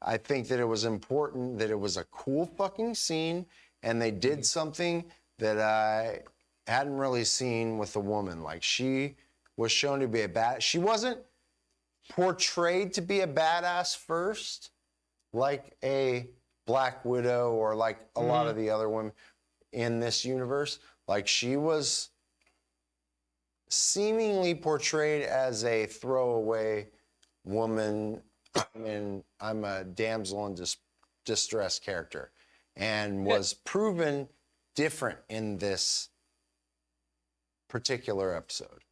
I think that it was important that it was a cool fucking scene and they did something that I hadn't really seen with a woman. Like, she was shown to be she wasn't portrayed to be a badass first, like a Black Widow or like a lot of the other women in this universe. Like, she was seemingly portrayed as a throwaway woman. I'm a damsel in distress character, and was proven different in this particular episode.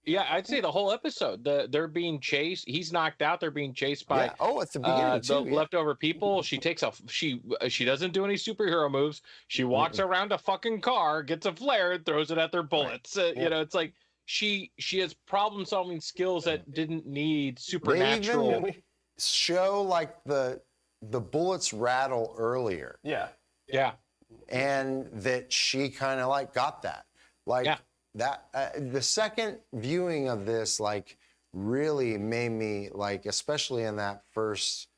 Yeah, I'd say the whole episode. They're being chased. He's knocked out. They're being chased by Yeah. Oh, at the beginning the too. Yeah. leftover people. She takes off. She doesn't do any superhero moves. She walks around a fucking car, gets a flare, and throws it at their bullets. You know, it's like she has problem solving skills that didn't need supernatural. They even show like the bullets rattle earlier, Yeah. Yeah. and that she kind of like got that. Like Yeah. that. The second viewing of this like really made me like, especially in that first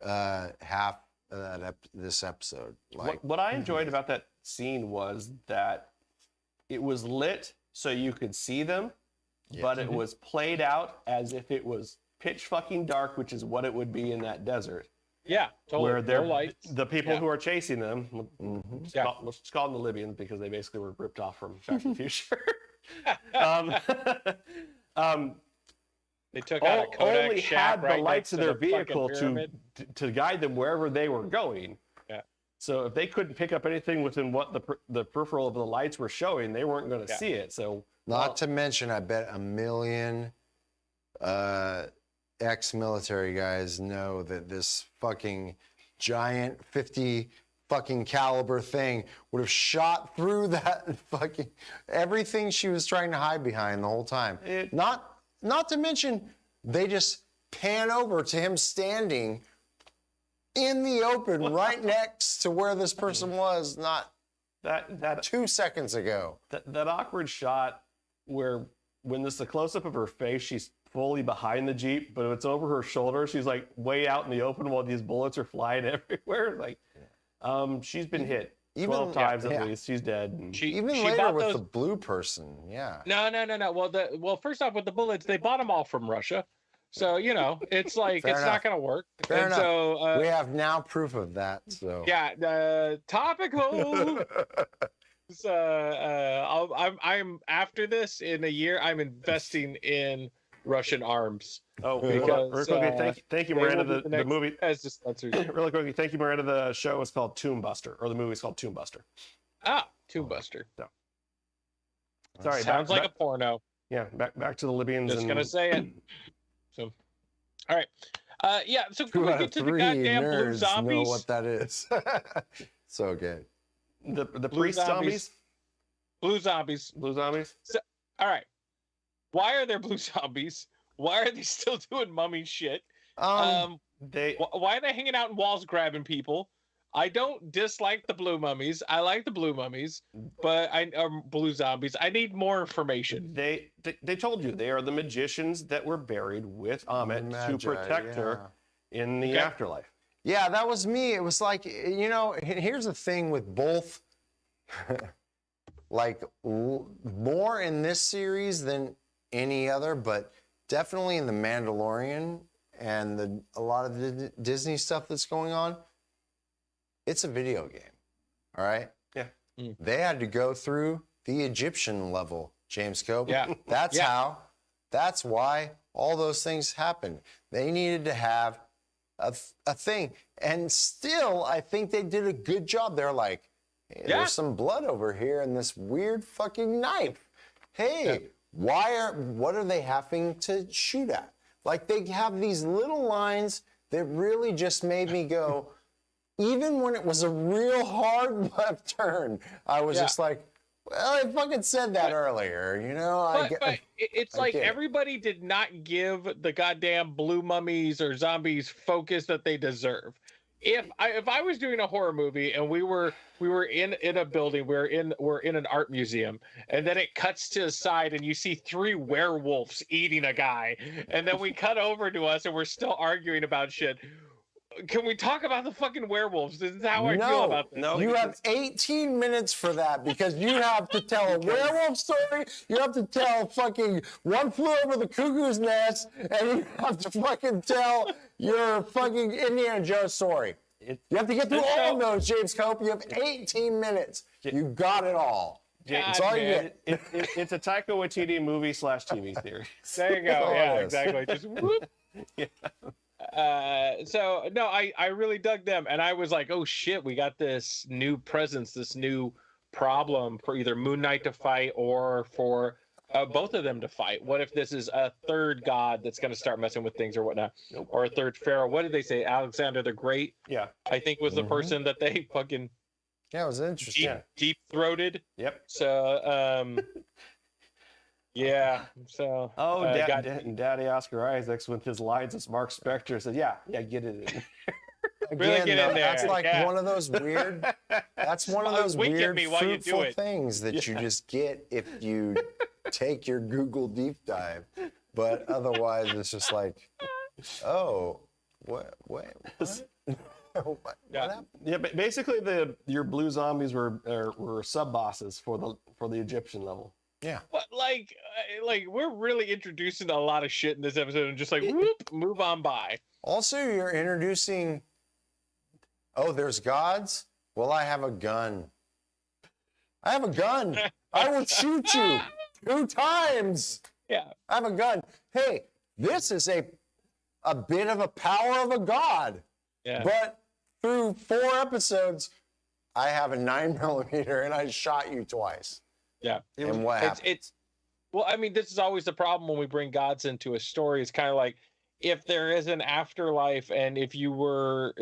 half of this episode. Like, What I enjoyed about that scene was that it was lit so you could see them, but it was played out as if it was pitch fucking dark, which is what it would be in that desert. Yeah. Totally. Where they're No lights. the people Yeah. who are chasing them. Yeah. Let's just call them the Libyans because they basically were ripped off from Back to the Future. They took out a Kodak only shack had the right lights next of to their the fucking vehicle pyramid. to guide them wherever they were going. Yeah. So if they couldn't pick up anything within what the peripheral of the lights were showing, they weren't going to see it. So not to mention, I bet 1 million ex-military guys know that this fucking giant 50 fucking caliber thing would have shot through that fucking everything she was trying to hide behind the whole time. Not to mention, they just pan over to him standing in the open right next to where this person was not that 2 seconds ago. that awkward shot where when this is a close-up of her face, she's fully behind the Jeep, but it's over her shoulder. She's like way out in the open while these bullets are flying everywhere. Like, she's been hit 12 times at least. She's dead. And Even she later bought with those- the blue person, yeah. No. Well, first off, with the bullets, they bought them all from Russia. So it's like Fair it's enough. not gonna work. Fair and enough. so We have now proof of that. So yeah, topical. I'm after this in a year. I'm investing in Russian arms. Oh, Because, real quickly, thank you, they Miranda. will be The next movie, as dispensers. really quickly, thank you, Miranda. The show is called Tomb Buster, or the movie is called Tomb Buster. Tomb Buster. Sorry, Sounds like a porno. yeah. Back to the Libyans. Just and gonna say it. So, all right. Yeah. So can 2 we out get of to the 3 goddamn blue nerds know zombies? what that is. So good. the Blue priest zombies. Blue zombies. Blue zombies. All right. Why are there blue zombies? Why are they still doing mummy shit? They Why are they hanging out in walls grabbing people? I don't dislike the blue mummies. I like the blue mummies, but blue zombies. I need more information. they told you they are the magicians that were buried with Amit to Magi, protect her in the Okay. afterlife. Yeah, that was me. It was like, here's the thing with both, like more in this series than any other, but definitely in The Mandalorian and a lot of the Disney stuff that's going on. It's a video game, all right? Yeah. They had to go through the Egyptian level, James Kopp. Yeah. That's why all those things happened. They needed to have a thing. And still, I think they did a good job. They're like, hey, Yeah. there's some blood over here and this weird fucking knife. Hey, what are they having to shoot at? Like, they have these little lines that really just made me go, even when it was a real hard left turn, I was just like, well, I fucking said that earlier, But it's I like get it. everybody did not give the goddamn blue mummies or zombies focus that they deserve. If I was doing a horror movie and we were in a building, we're in an art museum, and then it cuts to the side and you see 3 werewolves eating a guy, and then we cut over to us and we're still arguing about shit. Can we talk about the fucking werewolves? This is how I feel about this. No, You because- have 18 minutes for that because you have to tell a werewolf story, you have to tell fucking One Flew Over the Cuckoo's Nest, and you have to fucking tell your fucking Indiana Jones story. You have to get through all of those, James Kopp. You have 18 minutes. You got it all. That's all you get. It's a Taika Waititi movie / TV series. There you go. all Yeah, it is. exactly. Just whoop. So no, I really dug them, and I was like, oh shit, we got this new presence, this new problem for either Moon Knight to fight or for both of them to fight. What if this is a third god that's going to start messing with things or whatnot, or a third pharaoh? What did they say? Alexander the Great, Yeah. I think, was the person that they fucking Yeah, it was interesting. deep throated. Yep. So yeah. So Daddy Oscar Isaacs with his lines as Mark Spector said, yeah, get it in. Really Again, get in though, there, that's like yeah. one of those weird. That's one of those Wink at weird me while you do fruitful it. things that you just get if you take your Google deep dive. But otherwise, it's just like, oh, what? What Yeah. happened? Yeah, but basically your blue zombies were sub bosses for the Egyptian level. Yeah. But like we're really introducing a lot of shit in this episode and just like whoop, move on by. Also, you're introducing. Oh, there's gods. Well, I have a gun. I have a gun. I will shoot you 2 times. Yeah. I have a gun. Hey, this is a bit of a power of a god. Yeah. But through 4 episodes, I have a 9mm and I shot you twice. Yeah. And what happened? It's well, I mean, this is always the problem when we bring gods into a story. It's kind of like if there is an afterlife and if you were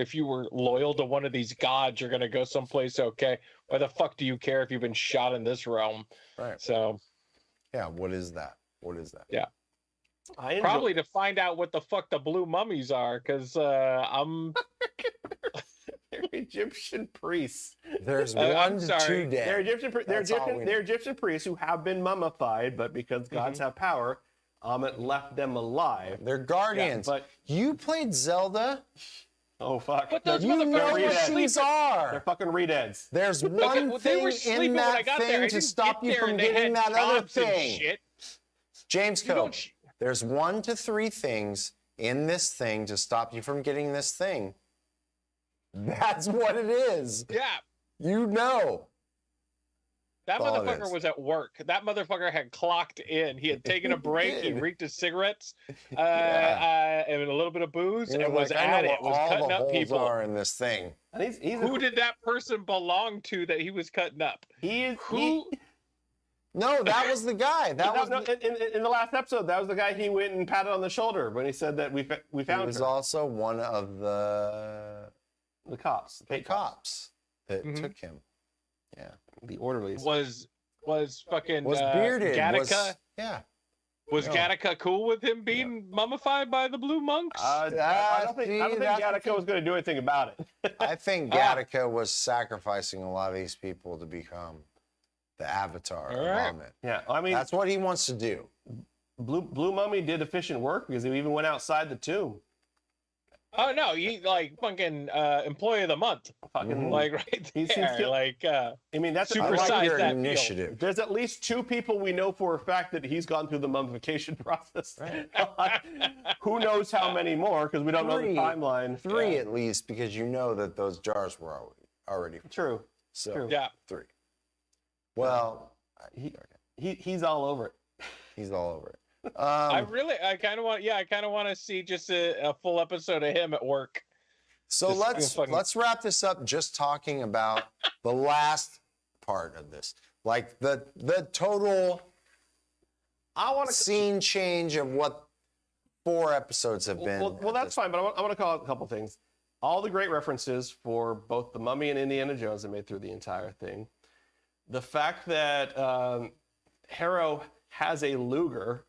loyal to one of these gods, you're gonna go someplace okay. Why the fuck do you care if you've been shot in this realm? Right. So Yeah, what is that? What is that? yeah. I enjoy- Probably to find out what the fuck the blue mummies are, because I'm They're Egyptian priests. There's I'm 1 to sorry. 2 dead. They're Egyptian priests who have been mummified, but because gods have power, Amit left them alive. They're guardians. but- you played Zelda. Oh fuck! But those You know motherfuckers read what that. were these sleeping. They're are. fucking redeads. There's one Okay, well, they thing were in sleeping when I that got there. I thing to didn't stop get you there from and they getting had that other jobs and thing. shit. James You don't Kopp, there's 1 to 3 things in this thing to stop you from getting this thing. That's what it is. Yeah. You know. That That's all it motherfucker is. was at work. That motherfucker had clocked in. He had taken a break. He did. reeked his cigarettes, Yeah. and a little bit of booze, He and was like, I at know it. where Was all cutting the up holes people. are in this thing. And he's Who did that person belong to that he was cutting up? Who? No, that was the guy. That was In the last episode, that was the guy he went and patted on the shoulder when he said that we he found was her. also one of the The cops. cops that Mhm. took him. Yeah. The orderlies. Was fucking Was bearded. Gattaca? Yeah. Was No. Gattaca cool with him being mummified by the blue monks? I don't think that's the Gattaca thing. was going to do anything about it. I think Gattaca was sacrificing a lot of these people to become the avatar of Alright. Ammit. Yeah, I mean, That's what he wants to do. Blue Mummy did efficient work because he even went outside the tomb. Oh no, he like fucking employee of the month, Fucking like right He's there, still- like I mean, that's Super I size like your that deal. initiative. There's at least 2 people we know for a fact that he's gone through the mummification process. Who knows how many more because we don't know the Three. timeline. 3 at least, because you know that those jars were already True. so True. yeah. 3. Well, He's all over it. he's all over it. I kind of want to see just a full episode of him at work. So Just fucking- let's wrap this up just talking about the last part of this. Like the total I want to scene change of what 4 episodes have been. Well, that's fine, but I want to call out a couple things. All the great references for both the Mummy and Indiana Jones that made through the entire thing. The fact that Harrow has a Luger,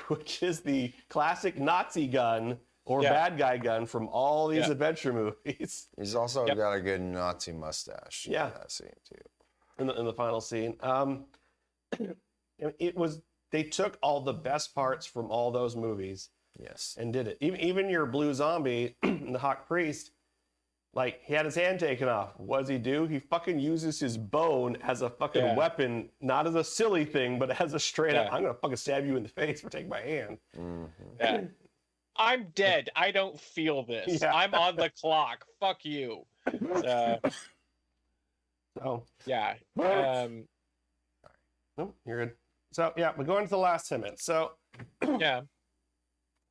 which is the classic Nazi gun or Yeah. bad guy gun from all these Yeah. adventure movies He's also Yep. got a good Nazi mustache. in Yeah. that scene too. in the final scene. They took all the best parts from all those movies Yes. and did it. Even your blue zombie, the Hawk Priest, like he had his hand taken off. What does he do? He fucking uses his bone as a fucking Yeah. weapon, not as a silly thing, but as a straight up, Yeah. I'm gonna fucking stab you in the face for taking my hand. Yeah. I'm dead. I don't feel this. Yeah. I'm on the clock. Fuck you. So, Yeah. no, you're good. So yeah, we're going to the last 10 minutes. So Yeah.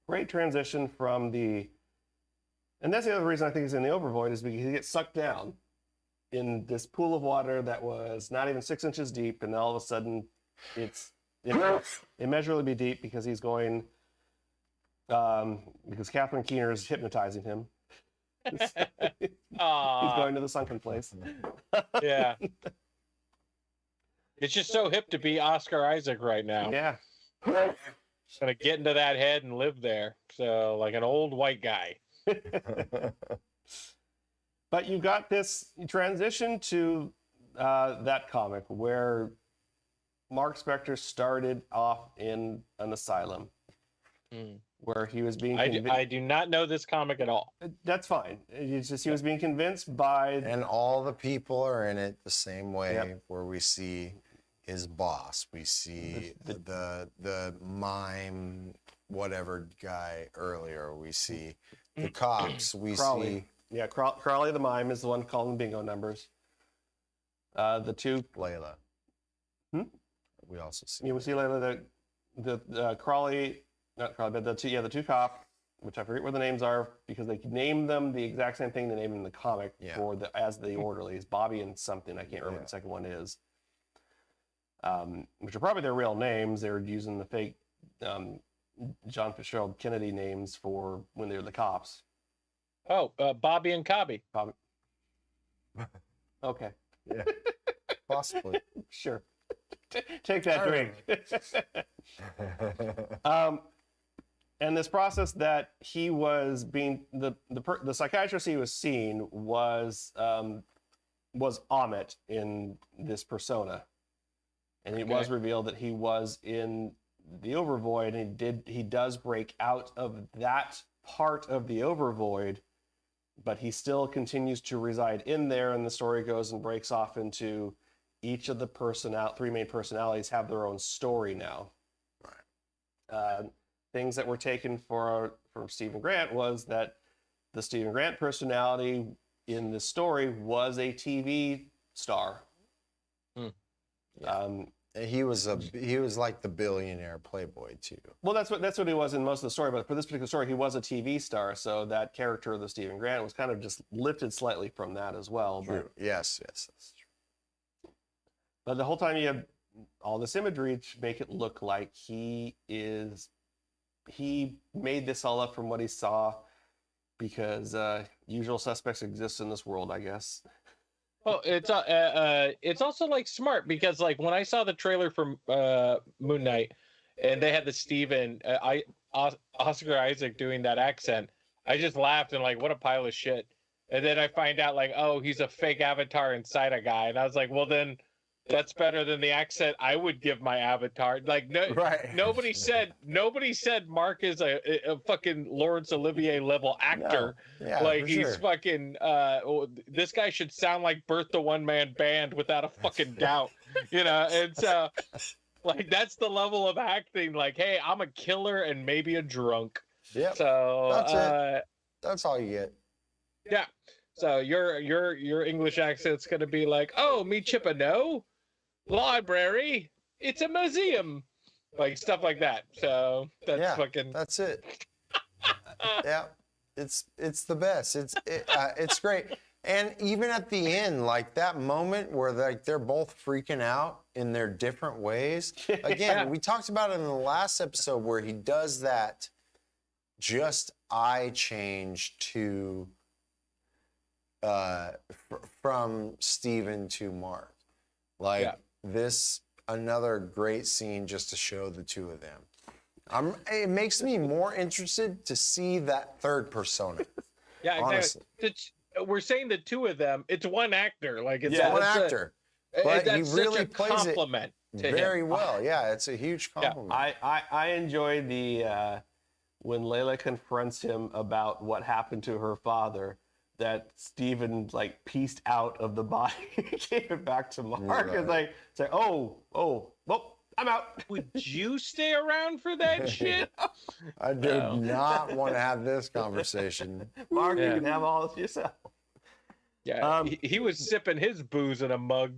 great transition from the, and that's the other reason I think he's in the overvoid is because he gets sucked down in this pool of water that was not even 6 inches deep, and all of a sudden it's immeasurably deep because he's going, because Catherine Keener is hypnotizing him. He's Aw, going to the sunken place. yeah. It's just so hip to be Oscar Isaac right now. Yeah. Just gonna get into that head and live there. So like an old white guy. But you got this transition to that comic where Mark Spector started off in an asylum where he was being I do not know this comic at all. That's fine. It's just he was being convinced by And all the people are in it the same way, Yep. where we see his boss, we see the mime whatever guy earlier, we see the cops, we Crawley. Yeah, Crawley the mime is the one calling bingo numbers. The two, see Layla. We also see. we see later the Crawley, not Crawley, but the two cops, which I forget what the names are because they name them the exact same thing they name in the comic Yeah. as the orderlies, Bobby and something. I can't remember what the second one is. Which are probably their real names. They were using the fake John Fitzgerald Kennedy names for when they were the cops. Oh, Bobby and Cobby. Bobby. Okay, Yeah, possibly. sure. Take that All drink. And this process that he was being the psychiatrist he was seeing was Amit in this persona, and it was revealed that he was in the Overvoid, and he does break out of that part of the Overvoid, but he still continues to reside in there, and the story goes and breaks off into each of the three main personalities have their own story now. Right. Things that were taken for from Stephen Grant was that the Stephen Grant personality in the story was a TV star. He was like the billionaire playboy too. Well, that's what he was in most of the story, but for this particular story, he was a TV star, so that character of the Stephen Grant was kind of just lifted slightly from that as well. True. Yes, that's true. But the whole time you have all this imagery to make it look like he made this all up from what he saw because usual suspects exist in this world, I guess. Well, it's also like smart because like when I saw the trailer for Moon Knight and they had the Steven Oscar Isaac doing that accent, I just laughed and like, what a pile of shit. And then I find out like, oh, he's a fake avatar inside a guy, and I was like, well then that's better than the accent I would give my avatar. Like nobody said Mark is a fucking Laurence Olivier level actor. No. Yeah, like he's sure. fucking this guy should sound like Birth the One Man Band without a fucking doubt. And so like that's the level of acting. Like, hey, I'm a killer and maybe a drunk. Yeah. So that's it. That's all you get. Yeah. So your English accent's gonna be like, oh, me Chippano? Library, it's a museum, like stuff like that. So that's fucking. That's it. Yeah, it's the best. It's great. And even at the end, like that moment where like they're both freaking out in their different ways. Again, we talked about it in the last episode where he does that just eye change to from Steven to Mark. Like this, another great scene just to show the two of them. It makes me more interested to see that third persona. Yeah, honestly. We're saying the two of them. It's one actor. Like it's one actor, but he really plays compliment it to very him. well. Yeah, it's a huge compliment. I enjoy the when Layla confronts him about what happened to her father. That Steven like pieced out of the body, gave it back to Mark. Right. It's like, well, I'm out. Would you stay around for that shit? I do not want to have this conversation. Mark, you can have all this yourself. Yeah, he was sipping his booze in a mug.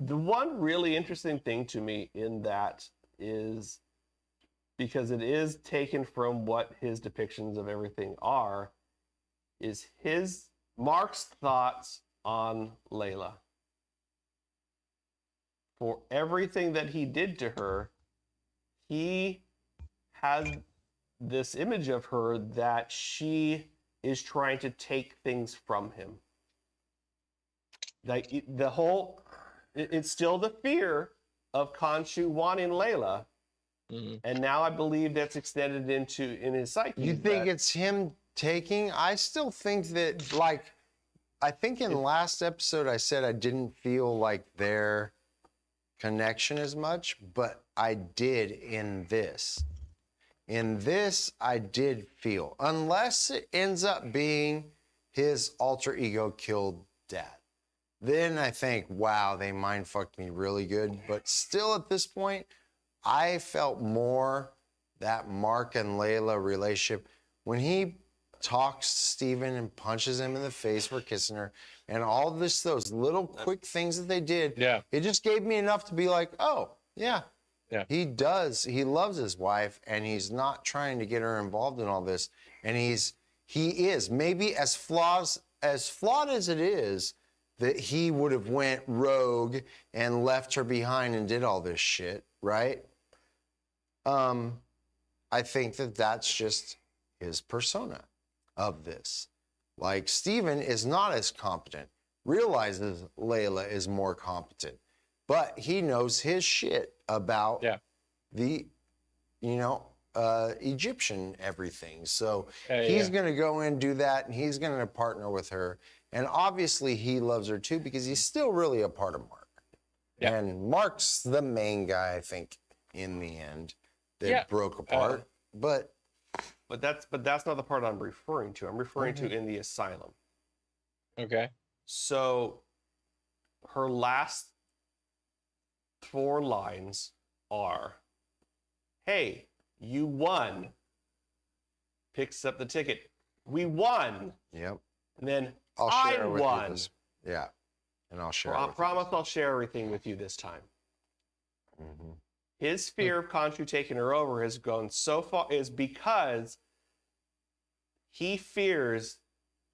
The one really interesting thing to me in that is, because it is taken from what his depictions of everything are, is Mark's thoughts on Layla. For everything that he did to her, he has this image of her that she is trying to take things from him. Like it's still the fear of Khonshu wanting Layla. Mm-hmm. And now I believe that's extended in his psyche. You think it's him taking? I still think that, like, I think in last episode I said I didn't feel like their connection as much, but I did in this. In this, I did feel, unless it ends up being his alter ego killed dad. Then I think, wow, they mind fucked me really good. But still at this point, I felt more that Mark and Layla relationship when he talks to Steven and punches him in the face for kissing her and all those little quick things that they did. Yeah. It just gave me enough to be like, oh, yeah. Yeah. He loves his wife and he's not trying to get her involved in all this. And he is maybe as flawed as it is that he would have went rogue and left her behind and did all this shit, right? I think that that's just his persona of this. Like, Steven is not as competent, realizes Layla is more competent, but he knows his shit about the, Egyptian everything. So he's going to go in, do that, and he's going to partner with her. And obviously he loves her too because he's still really a part of Mark. Yeah. And Mark's the main guy, I think, in the end. That broke apart, but that's not the part I'm referring to. I'm referring to in the asylum. Okay. So her last 4 lines are, "Hey, You won. Picks up the ticket. We won. Yep. And then I'll I share it with won. you this. Yeah. And I'll share. I it with promise I'll share everything with you this time. you. Mhm. His fear of Khonshu taking her over has gone so far is because he fears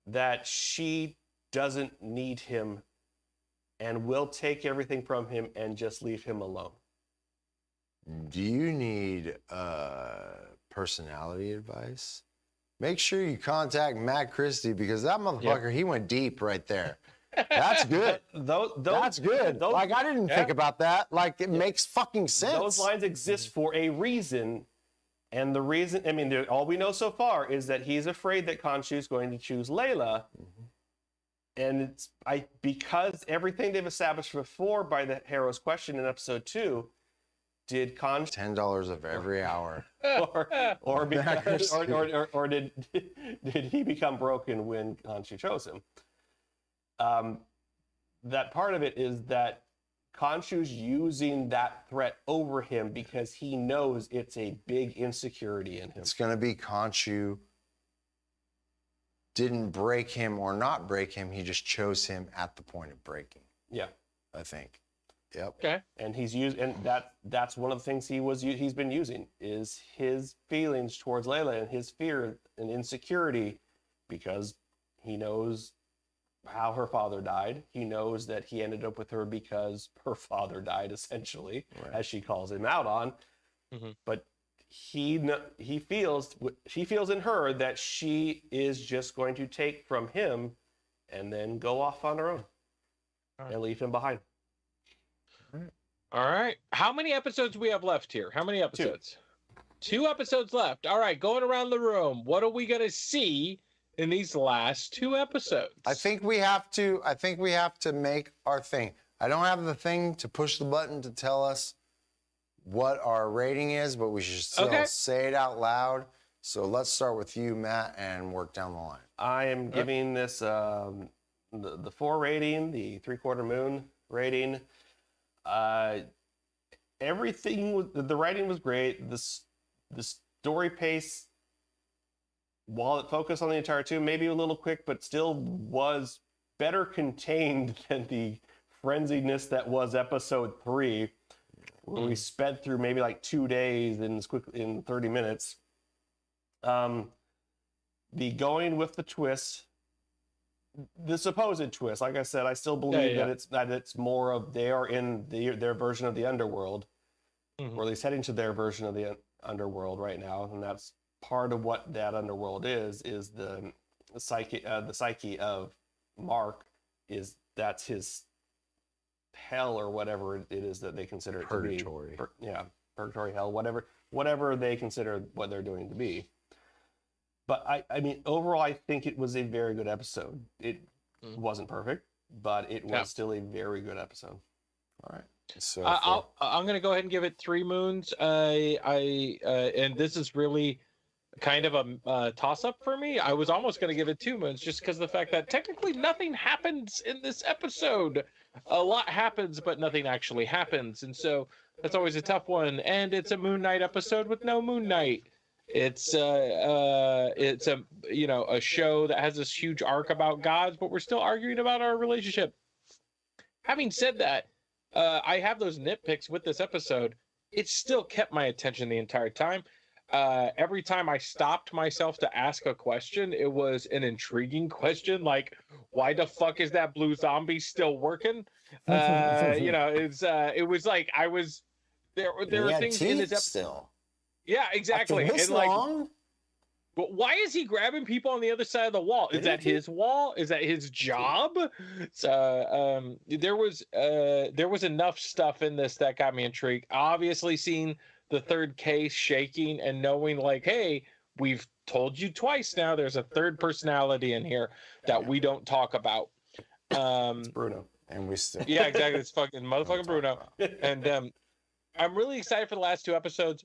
that she doesn't need him and will take everything from him and just leave him alone. Do you need personality advice? Make sure you contact Matt Christy because that motherfucker, he went deep right there. That's good. That's good. Like, I didn't think about that. Like, it makes fucking sense. Those lines exist for a reason. And the reason, I mean, all we know so far is that he's afraid that Khonshu is going to choose Layla. And it's because everything they've established before by the Harrow's question in episode 2, did Khonshu $10 of every hour. or did he become broken when Khonshu chose him? That part of it is that Khonshu's using that threat over him because he knows it's a big insecurity in him. It's going to be Khonshu didn't break him or not break him. He just chose him at the point of breaking. Yeah, I think. Yep. Okay. and he's used, and that's one of the things he's been using is his feelings towards Layla and his fear and insecurity because he knows how her father died. He knows that he ended up with her because her father died, essentially, as she calls him out on. Mm-hmm. But she feels in her that she is just going to take from him and then go off on her own and leave him behind. All right. How many episodes do we have left here? How many episodes? Two episodes left. All right. Going around the room. What are we going to see in these last 2 episodes? I think we have to make our thing. I don't have the thing to push the button to tell us what our rating is, but we should still say it out loud. So let's start with you, Matt, and work down the line. I am giving this the 4 rating, the 3/4 moon rating. Everything the writing was great. The story pace, while it focused on the entire 2, maybe a little quick, but still was better contained than the frenziness that was episode 3, where we sped through maybe like 2 days in 30 minutes. The going with the twist, the supposed twist, like I said, I still believe that it's more of they are in their version of the underworld, or at least heading to their version of the underworld right now, and that's part of what that underworld is the psyche of Mark. That's his hell or whatever it is that they consider it Purgatory. to be. Purgatory, hell, whatever they consider what they're doing to be. But I mean, overall, I think it was a very good episode. It wasn't perfect, but it was still a very good episode. All right. So I'm going to go ahead and give it 3 moons. And this is really kind of a toss-up for me. I was almost going to give it 2 moons just because of the fact that technically nothing happens in this episode. A lot happens, but nothing actually happens. And so that's always a tough one. And it's a Moon Knight episode with no Moon Knight. It's a a show that has this huge arc about gods, but we're still arguing about our relationship. Having said that, I have those nitpicks with this episode. It still kept my attention the entire time. Every time I stopped myself to ask a question, it was an intriguing question, like, why the fuck is that blue zombie still working? It was like I was there were things in this episode. Still. Yeah, exactly. After this and like, long? but why is he grabbing people on the other side of the wall? Is that his wall? Is that his job? So there was enough stuff in this that got me intrigued. Obviously, seeing the third case shaking and knowing like, hey, we've told you twice now. There's a third personality in here that we don't talk about. It's Bruno, and we still. Yeah, exactly. It's fucking motherfucking Bruno. And I'm really excited for the last 2 episodes.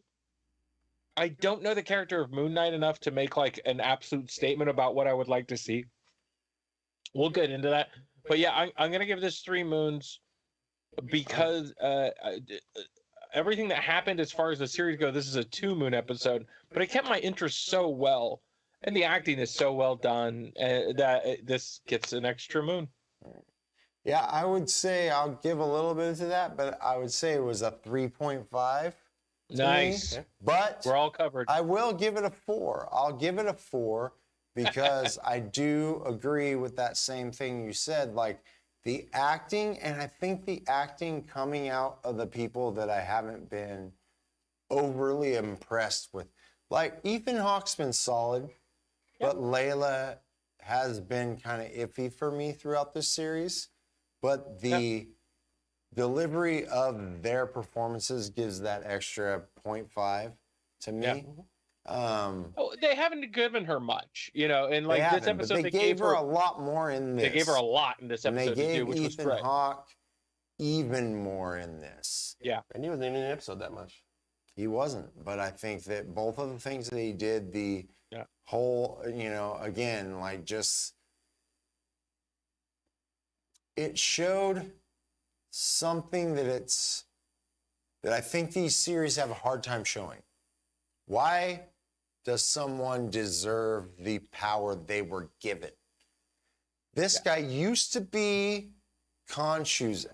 I don't know the character of Moon Knight enough to make like an absolute statement about what I would like to see. We'll get into that. But yeah, I'm going to give this 3 moons because everything that happened as far as the series go, this is a 2-moon episode, but it kept my interest so well, and the acting is so well done that this gets an extra moon. Yeah, I would say I'll give a little bit to that, but I would say it was a 3.5. Nice. But We're all covered. I will give it a 4. I'll give it a 4 because I do agree with that same thing you said, like the acting, and I think the acting coming out of the people that I haven't been overly impressed with. Like Ethan Hawke's been solid, but Layla has been kind of iffy for me throughout this series. But the delivery of their performances gives that extra 0.5 to me. They haven't given her much, and like this episode, they gave her a lot more in this. They gave her a lot in this episode, and they gave which was Ethan great. Hawke even more in this. Yeah, And he wasn't even in an episode that much. He wasn't, but I think that both of the things that he did, the whole, again, like just, it showed something that I think these series have a hard time showing. Why does someone deserve the power they were given? This guy used to be Khonshu's.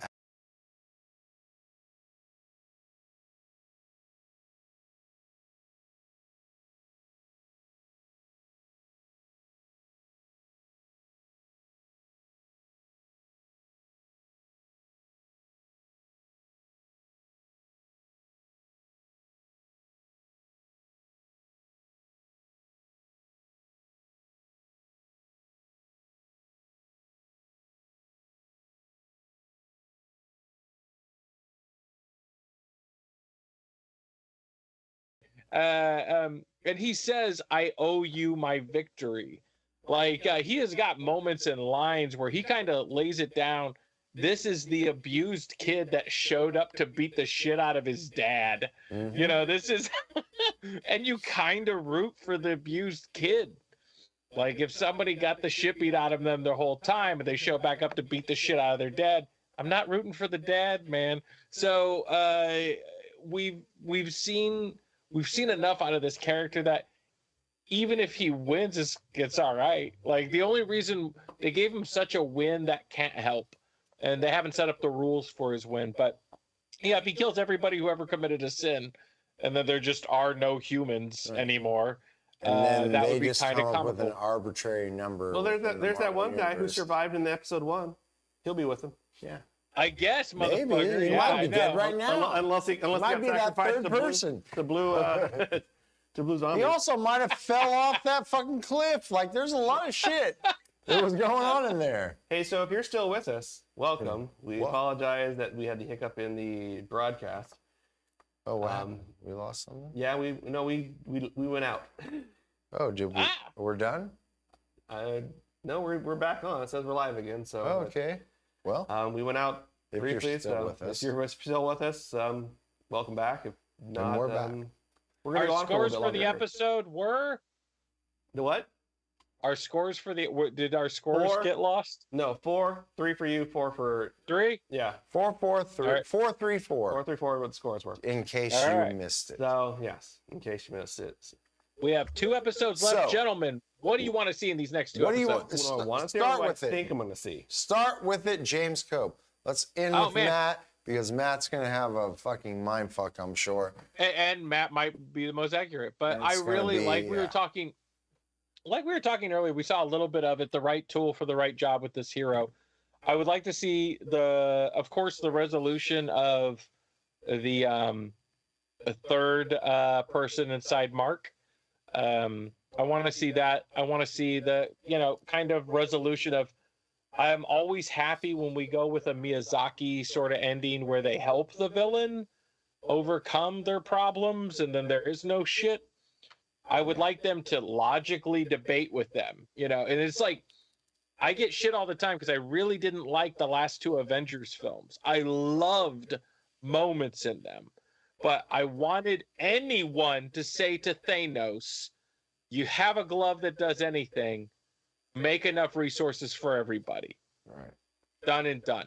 And he says, "I owe you my victory." Like he has got moments and lines where he kind of lays it down. This is the abused kid that showed up to beat the shit out of his dad. This is, and you kind of root for the abused kid. Like if somebody got the shit beat out of them the whole time and they show back up to beat the shit out of their dad, I'm not rooting for the dad, man. So we've seen enough out of this character that even if he wins, it's all right. Like the only reason they gave him such a win that can't help, and they haven't set up the rules for his win. But yeah, if he kills everybody who ever committed a sin, and then there just are no humans anymore, And then that they would be just kind come of up with an comical. arbitrary number. Well, there's within that the one Marvel guy who universe. survived in episode 1. He'll be with him. Yeah. I guess, Maybe. motherfucker. He Yeah, might I be dead know. right now. Unless he might be got that sacrificed third to blue, person. to blue, to blue zombie. He also might have fell off that fucking cliff. Like, there's a lot of shit that was going on in there. Hey, so if you're still with us, welcome. We apologize that we had the hiccup in the broadcast. Oh, wow. We lost something? Yeah, we went out. Oh, did we? We're done? No, we're back on. It says we're live again. So Oh, okay. Well, we went out if briefly. you're still with us. If you're still with us, welcome back. If not, we're back. We're gonna Our go on scores for, a for bit the longer. episode were The what? our scores for the. Did our scores 4. get lost? No, 4, 3 for you, 4 for 3. 4-4-3. All right. 4-3-4. 4, 3, 4. What the scores were? In case All you right. missed it. So yes, in case you missed it. We have 2 episodes left, So- gentlemen. What do you want to see in these next 2 What do you episodes? want? What do I want to see? Start What do with I it. think I'm going to see. Start with it, James Kopp. Let's end Oh, with man. Matt because Matt's gonna have a fucking mind fuck, I'm sure. And Matt might be the most accurate, but And I it's gonna really be, we were talking earlier. We saw a little bit of it, the right tool for the right job with this hero. I would like to see of course, the resolution of the third person inside Mark. I want to see that. I want to see the kind of resolution of. I'm always happy when we go with a Miyazaki sort of ending where they help the villain overcome their problems and then there is no shit. I would like them to logically debate with them, and it's like I get shit all the time because I really didn't like the last 2 Avengers films. I loved moments in them, but I wanted anyone to say to Thanos, you have a glove that does anything. Make enough resources for everybody. Right. Done and done.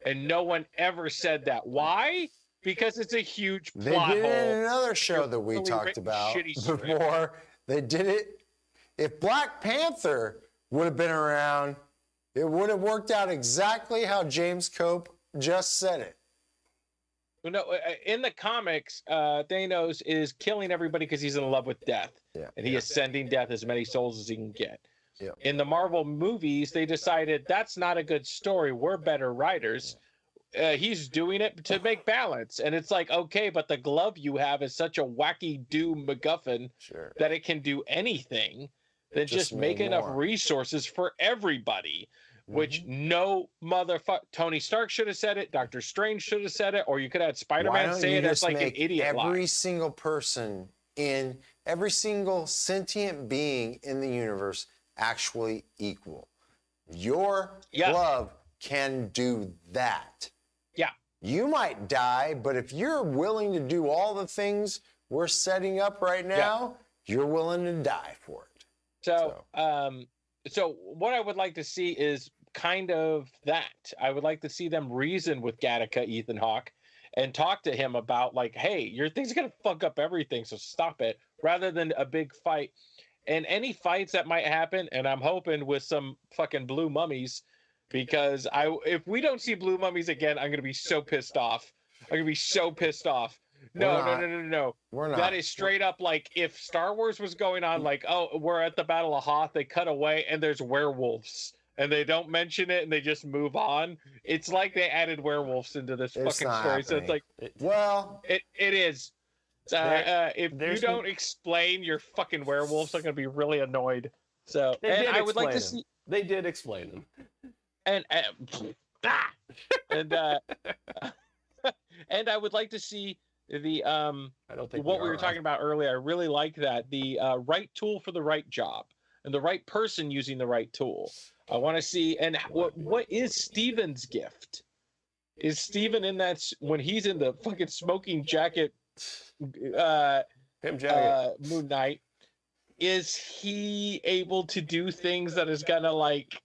And no one ever said that. Why? because it's a huge They plot did it in hole. another show that we really talked written about shitty script. before. They did it. If Black Panther would have been around, it would have worked out exactly how James Kopp just said it. No, in the comics, Thanos is killing everybody because he's in love with death, and he is sending death as many souls as he can get. Yeah. In the Marvel movies, they decided that's not a good story. We're better writers. He's doing it to make balance, and it's like, okay, but the glove you have is such a wacky doom MacGuffin that it can do anything. Then just make enough resources for everybody. Which no motherfucker. Tony Stark should have said it. Doctor Strange should have said it. Or you could have Spider-Man say it as like an idiot every line. single person in every single sentient being in the universe actually equal. Your glove can do that. Yeah. You might die, but if you're willing to do all the things we're setting up right now, you're willing to die for it. So what I would like to see is kind of that. I would like to see them reason with Gattaca, Ethan Hawke, and talk to him about like, hey, your thing's gonna fuck up everything, so stop it, rather than a big fight. And any fights that might happen, and I'm hoping with some fucking blue mummies, because if we don't see blue mummies again, I'm gonna be so pissed off. I'm gonna be so pissed off. No. We're not. That is straight up like if Star Wars was going on, like, oh, we're at the Battle of Hoth, they cut away and there's werewolves. And they don't mention it and they just move on. It's like they added werewolves into this fucking story. Happening. So it's like, it is. If you don't explain your fucking werewolves, I'm gonna be really annoyed. So, and I would like to see. They did explain them. And and I would like to see the I don't think what we were talking about earlier. I really like that the right tool for the right job and the right person using the right tool. I want to see. And what is Steven's gift? Is Steven in that when he's in the fucking smoking jacket? Moon Knight, is he able to do things that is gonna like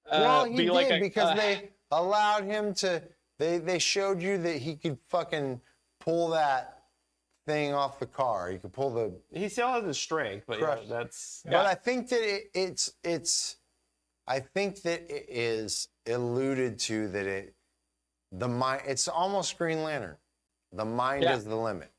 he be like because they allowed him to they showed you that he could fucking pull that thing off the car. He could pull the he still has his strength, but but I think that I think that it is alluded to that the mind, it's almost Green Lantern. The mind is the limit.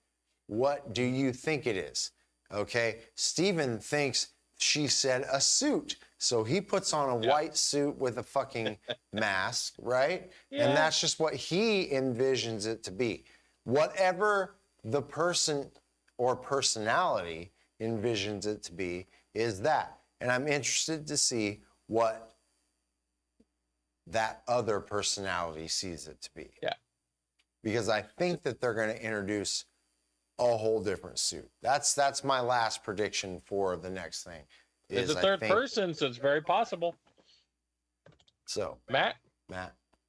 What do you think it is? Okay, Steven thinks she said a suit. So he puts on a white suit with a fucking mask, right? Yeah. And that's just what he envisions it to be. Whatever the person or personality envisions it to be is that. And I'm interested to see what that other personality sees it to be. Yeah. Because I think that they're going to introduce a whole different suit. That's my last prediction for the next thing. It's a third person, so it's very possible. So, Matt?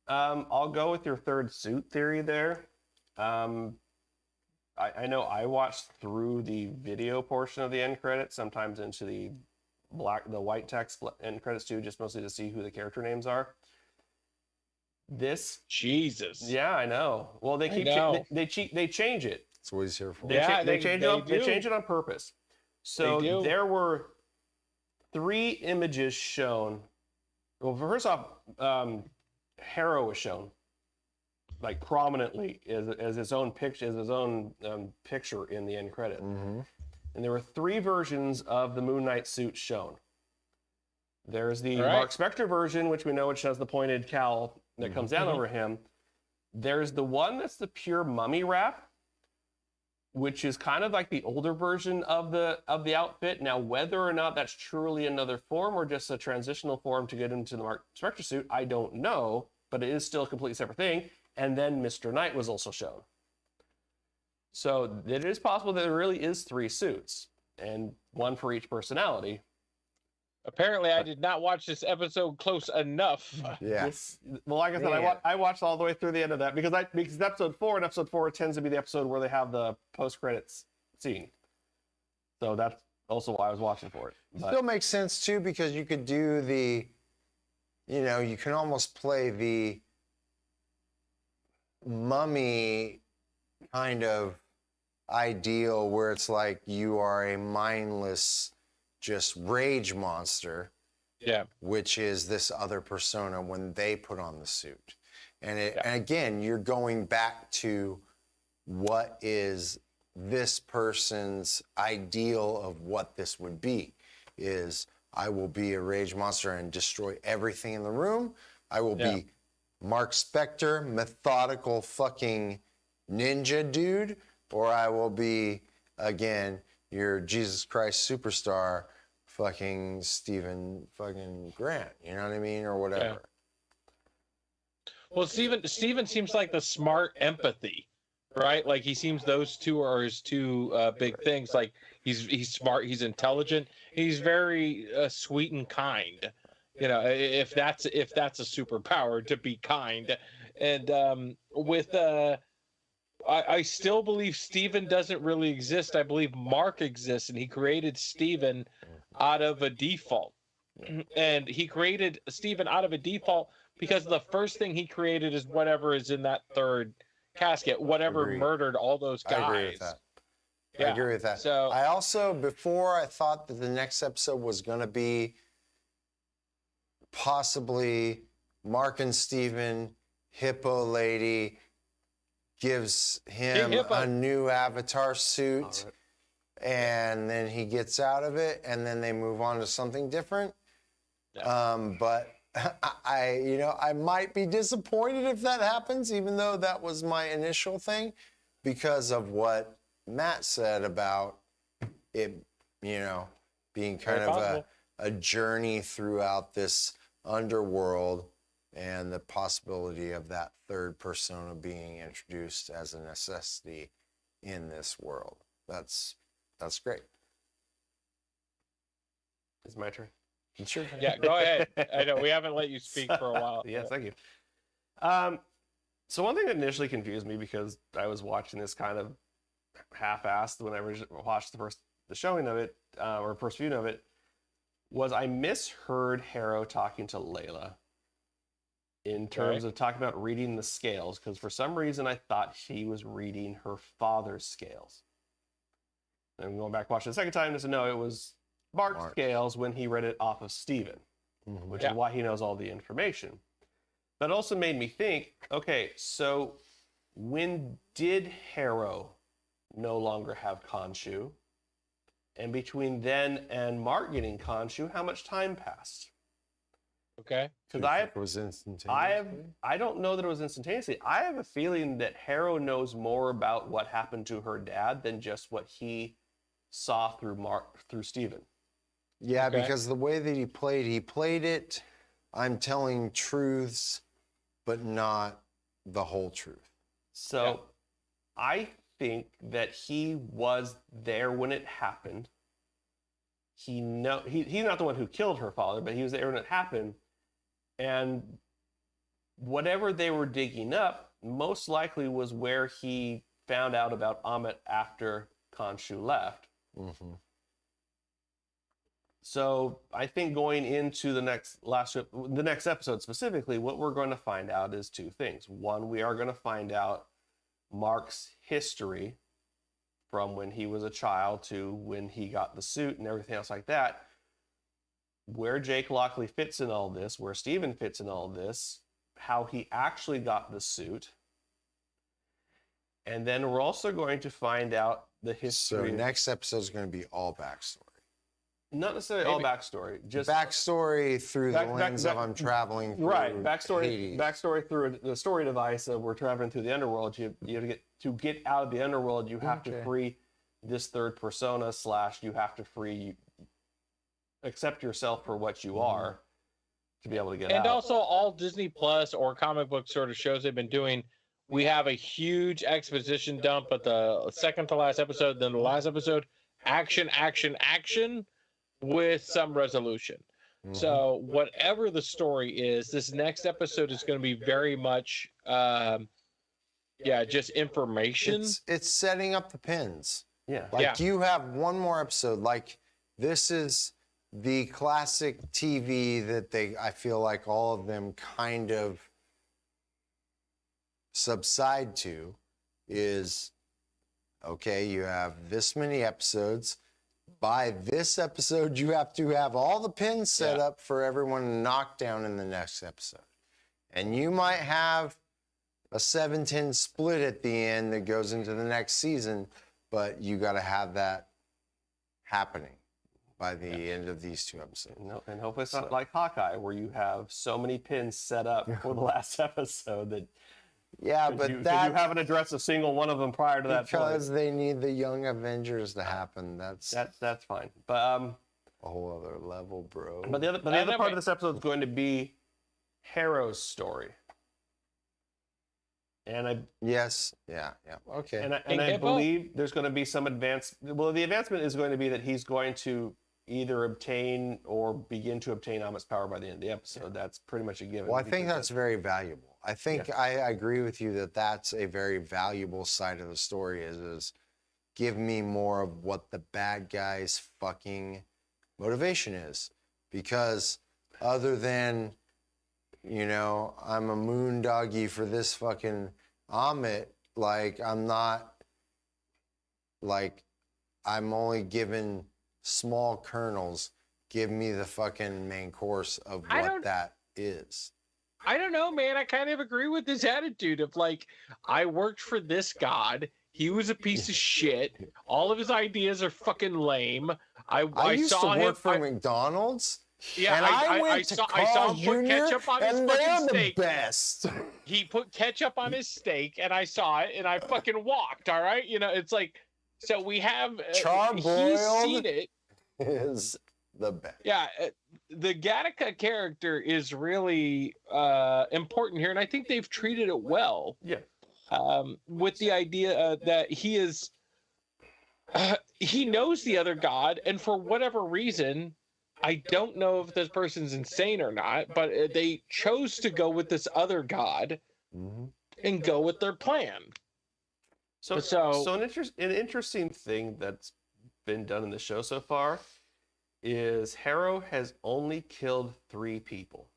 I'll go with your third suit theory there. I know I watched through the video portion of the end credits, sometimes into the white text end credits too, just mostly to see who the character names are. Jesus. Yeah, I know. Well, they keep they change it. That's what he's here for. They change it on purpose. So there were 3 images shown. Well, first off, Harrow was shown like prominently as his own picture, picture in the end credit. Mm-hmm. And there were 3 versions of the Moon Knight suit shown. There's the Mark Spector version, which we know which has the pointed cowl that comes down over him. There's the one that's the pure mummy wrap, which is kind of like the older version of the outfit. Now, whether or not that's truly another form or just a transitional form to get into the Mark Spector suit, I don't know, but it is still a completely separate thing. And then Mr. Knight was also shown. So it is possible that there really is 3 suits, and one for each personality. Apparently, I did not watch this episode close enough. Yeah. Well, like I said, I watched all the way through the end of that because episode 4 tends to be the episode where they have the post-credits scene. So that's also why I was watching for it. But still makes sense too, because you could do you can almost play the mummy kind of ideal where it's like you are a mindless, just rage monster, Yeah. which is this other persona when they put on the suit. And and again, you're going back to what is this person's ideal of what this would be is I will be a rage monster and destroy everything in the room. I will be Mark Spector, methodical fucking ninja dude, or I will be, again, your Jesus Christ superstar, fucking Stephen fucking Grant, you know what I mean, or whatever. Yeah. Well, Steven seems like the smart empathy, right? Like he seems those two are his two big things. Like he's smart, he's intelligent, he's very sweet and kind. You know, if that's a superpower to be kind, and with I still believe Steven doesn't really exist. I believe Mark exists, and he created Steven out of a default. And he created Steven out of a default because the first thing he created is whatever is in that third casket, whatever Agreed. murdered all those guys. I agree with that. I Yeah. agree with that. So I also, before I thought that the next episode was going to be possibly Mark and Steven, Hippo Lady, gives him a new avatar suit, and then he gets out of it, and then they move on to something different. But I might be disappointed if that happens, even though that was my initial thing, because of what Matt said about it, being kind of a journey throughout this underworld and the possibility of that third persona being introduced as a necessity in this world. That's great. It's my turn. Sure. yeah, go ahead. I know we haven't let you speak for a while. Yes, thank you. So one thing that initially confused me, because I was watching this kind of half-assed when I watched the showing of it, or first viewing of it, was I misheard Harrow talking to Layla in terms of talking about reading the scales, because for some reason I thought he was reading her father's scales. And going back watching the second time, I said, no, it was Mark's scales when he read it off of Steven, which is why he knows all the information. That also made me think, okay, so when did Harrow no longer have Khonshu? And between then and Mark getting Khonshu, how much time passed? Okay. Because it was instantaneous. I don't know that it was instantaneously. I have a feeling that Harrow knows more about what happened to her dad than just what he saw through Steven. Yeah, because the way that he played it, I'm telling truths, but not the whole truth. So I think that he was there when it happened. He's not the one who killed her father, but he was there when it happened. And whatever they were digging up most likely was where he found out about Amit after Khonshu left. Mm-hmm. So I think going into the next episode specifically, what we're going to find out is two things. One, we are going to find out Mark's history from when he was a child to when he got the suit and everything else like that. Where Jake Lockley fits in all this, where Steven fits in all this, how he actually got the suit. And then we're also going to find out the history. So next episode is going to be all backstory. Not necessarily all backstory, just backstory through the lens of I'm traveling through backstory through the story device of we're traveling through the underworld. You to get out of the underworld, you have to free this third persona / you have to accept yourself for what you are to be able to get out. And also all Disney Plus or comic book sort of shows they've been doing, we have a huge exposition dump at the second to last episode, then the last episode, action, with some resolution. So whatever the story is, this next episode is going to be very much just information. It's setting up the pins. Yeah. You have one more episode. Like, this is the classic TV that I feel like all of them kind of subside to, is, okay, you have this many episodes. By this episode, you have to have all the pins set up for everyone to knock down in the next episode. And you might have a 7-10 split at the end that goes into the next season, but you got to have that happening by the end of these 2 episodes. No, and hopefully it's not like Hawkeye, where you have so many pins set up for the last episode that but you that haven't addressed a single one of them prior to that point. because they need the Young Avengers to happen. That's fine. But a whole other level, bro. the other part of this episode is going to be Harrow's story. And I okay. And I believe there's going to be some advance. Well, the advancement is going to be that he's going to either obtain or begin to obtain Amit's power by the end of the episode. That's pretty much a given. Well, I think that's very valuable. I think I agree with you that that's a very valuable side of the story. Is give me more of what the bad guy's fucking motivation is, because other than, you know, I'm a moondoggy for this fucking Amit, like, I'm not, like, I'm only given small kernels. Give me the fucking main course of what that is. I don't know, man. I kind of agree with this attitude of, like, I worked for this god. He was a piece of shit. All of his ideas are fucking lame. I used to work for McDonald's. Yeah, and I saw him put ketchup on his fucking steak. The best. He put ketchup on his steak, and I saw it, and I fucking walked. All right, you know, it's like, so we have Charbroiled he's seen it. Is the best. Yeah, the Gattaca character is really important here, and I think they've treated it well. Yeah. With the idea that he is, he knows the other god, and for whatever reason, I don't know if this person's insane or not, but they chose to go with this other god and go with their plan. So an interesting thing that's been done in the show so far is Harrow has only killed 3 people.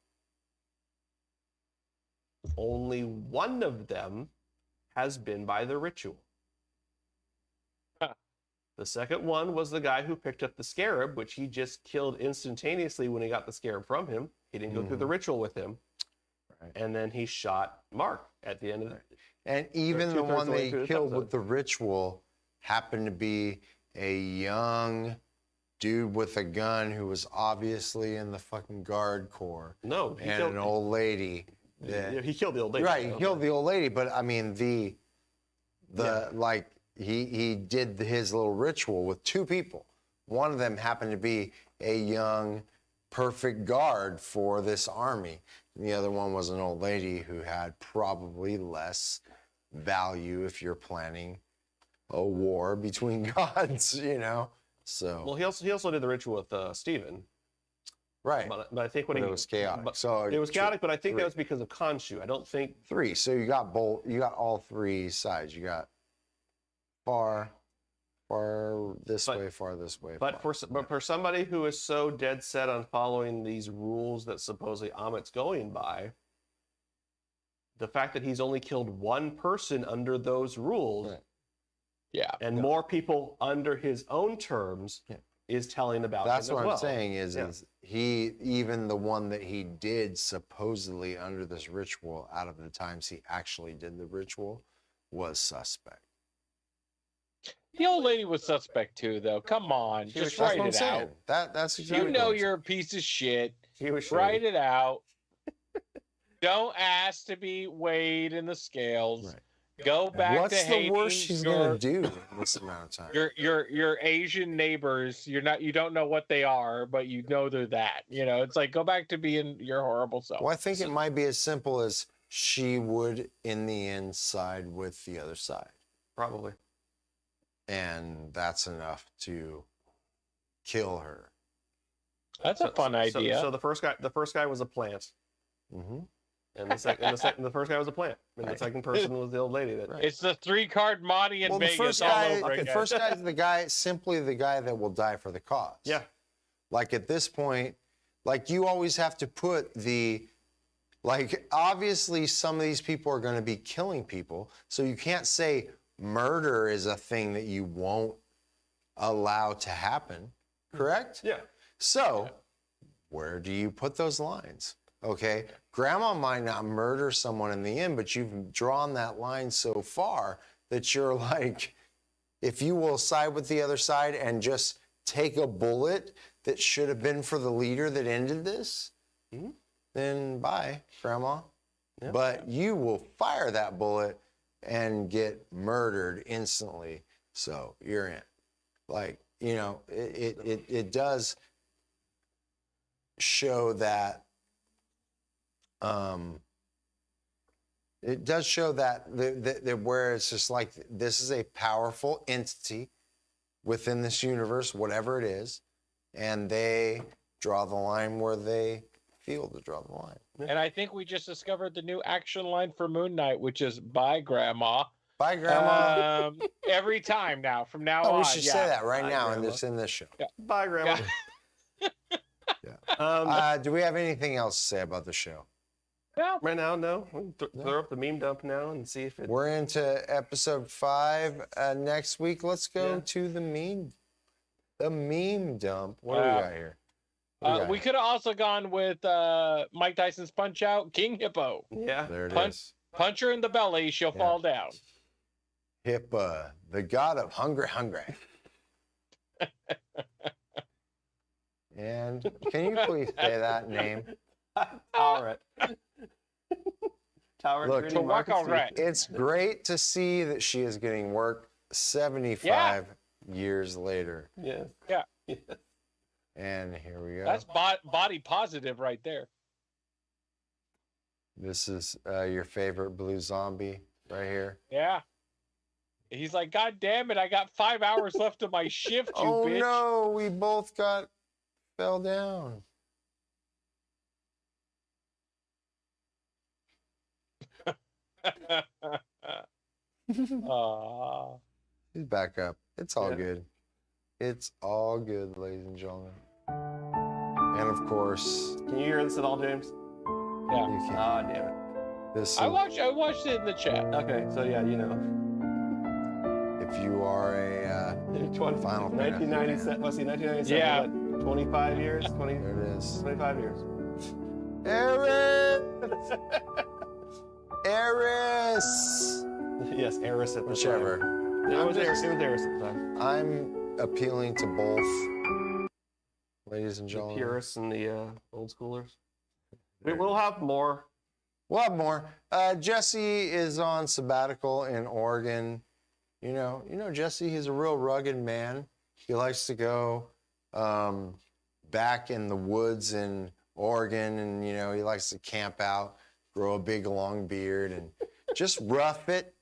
Only one of them has been by the ritual. The second one was the guy who picked up the scarab, which he just killed instantaneously when he got the scarab from him. He didn't go through the ritual with him. Right. And then he shot Mark at the end of the... And even the one they killed with the ritual happened to be a young dude with a gun who was obviously in the fucking guard corps. No, he killed an old lady. He killed the old lady. Right, he killed the old lady, but I mean like he did his little ritual with 2 people. One of them happened to be a young, perfect guard for this army. And the other one was an old lady who had probably less value if you're planning a war between gods, you know. So well, he also did the ritual with Stephen. Right. But I think when it was chaotic. So it was chaotic, but I think that was because of Khonshu. I don't think 3. So you got all 3 sides. You got far this way, far this way. But for somebody who is so dead set on following these rules that supposedly Amit's going by, the fact that he's only killed 1 person under those rules, and more people under his own terms, is telling about. That's what I'm saying is he, even the one that he did supposedly under this ritual, out of the times he actually did the ritual, was suspect. The old lady was suspect too, though. Come on, just write it out. That's exactly. You know you're a piece of shit. Write it out. Don't ask to be weighed in the scales. Right. Go back What's to the worst she's gonna do in this amount of time? Your Asian neighbors. You don't know what they are, but you know they're that. You know, it's like, go back to being your horrible self. Well, I think it might be as simple as she would, in the end, side with the other side. Probably. And that's enough to kill her. That's a fun idea. So the first guy was a plant. Mm-hmm. And the first guy was a plant, and the second person was the old lady. It's the 3-card Monty in Vegas. The first guy is simply the guy that will die for the cause. Yeah. Like at this point, like you always have to put obviously some of these people are going to be killing people, so you can't say murder is a thing that you won't allow to happen, correct? Yeah. So, where do you put those lines? Okay, grandma might not murder someone in the end, but you've drawn that line so far that you're like, if you will side with the other side and just take a bullet that should have been for the leader that ended this, then bye, grandma. Yeah. But you will fire that bullet and get murdered instantly. So you're in. Like, you know, it does show that it does show that where it's just like this is a powerful entity within this universe, whatever it is, and they draw the line where they feel to draw the line. And I think we just discovered the new action line for Moon Knight, which is "Bye, Grandma." Bye, grandma. Every time now, from now Oh, on. we should say that right Bye, now, Grandma. and it's in this show. Bye, Grandma. Do we have anything else to say about the show? Yeah. Right now, no. We can throw up the meme dump now and see if it. We're into episode 5 next week. Let's go Yeah. to the meme dump. What do we got here? We could have also gone with Mike Tyson's Punch Out, King Hippo. Yeah. There it is. Punch her in the belly, she'll fall down. Hippo, the god of hungry. And can you please say that name? Tower it. Tower Look, Gritty to work Market all Street. right. It's great to see that she is getting work 75 years later. Yeah. Yeah. Yeah. And here we go. That's body positive right there. This is your favorite blue zombie right here. Yeah. He's like, God damn it, I got 5 hours left of my shift, you Oh bitch. no, we both fell down. Aw. He's back up. It's all Yeah. good. It's all good, ladies and gentlemen. And of course, Can you hear this at all, James? Yeah. you can. Ah, damn it. This I is, watched it in the chat. Okay, so yeah, you know. if you are a 20, Final Fantasy 1997. Let's see, 1997. Yeah. What, 25 years? 20, there it is. 25 years. Eris! Eris! Yes, Eris at the Whichever. time. It was Eris at the time. I'm appealing to both, ladies and The gentlemen. purists and the old schoolers. We'll have more. We'll have more. Jesse is on sabbatical in Oregon. You know Jesse. He's a real rugged man. He likes to go back in the woods in Oregon, and he likes to camp out, grow a big long beard, and just rough it.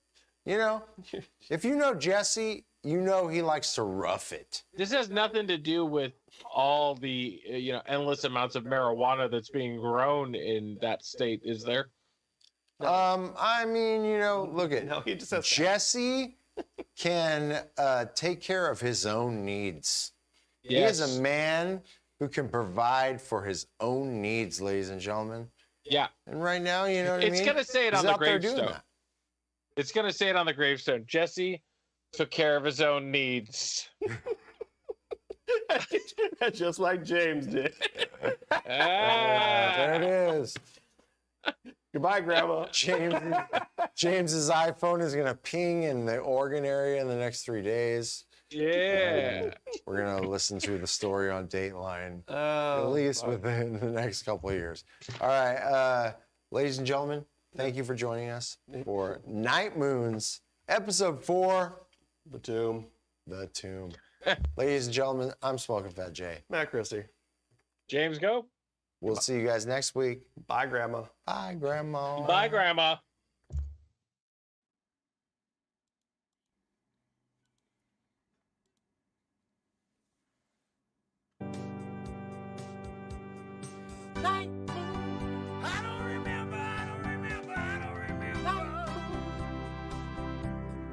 If you know Jesse, you know he likes to rough it. This has nothing to do with all the endless amounts of marijuana that's being grown in that state, is there? I mean, look at No, he just has Jesse can take care of his own needs. He is a man who can provide for his own needs, ladies and gentlemen. Yeah. And right now, you know what I mean? It's gonna say it He's on the out there doing gravestone. that. It's gonna say it on the gravestone. Jesse took care of his own needs. just like James did. There it is. Goodbye, Grandma. James's iPhone is gonna ping in the Oregon area in the next 3 days. Yeah. We're gonna listen to the story on Dateline at Oh, least within the next couple of years. All right, ladies and gentlemen, thank you for joining us for Night Moons, episode 4, the tomb. The Tomb. Ladies and gentlemen, I'm Smokin' Phat J. Matt Christy. James, go. We'll see you guys next week. Bye, Grandma. Bye, Grandma. Bye, Grandma. Night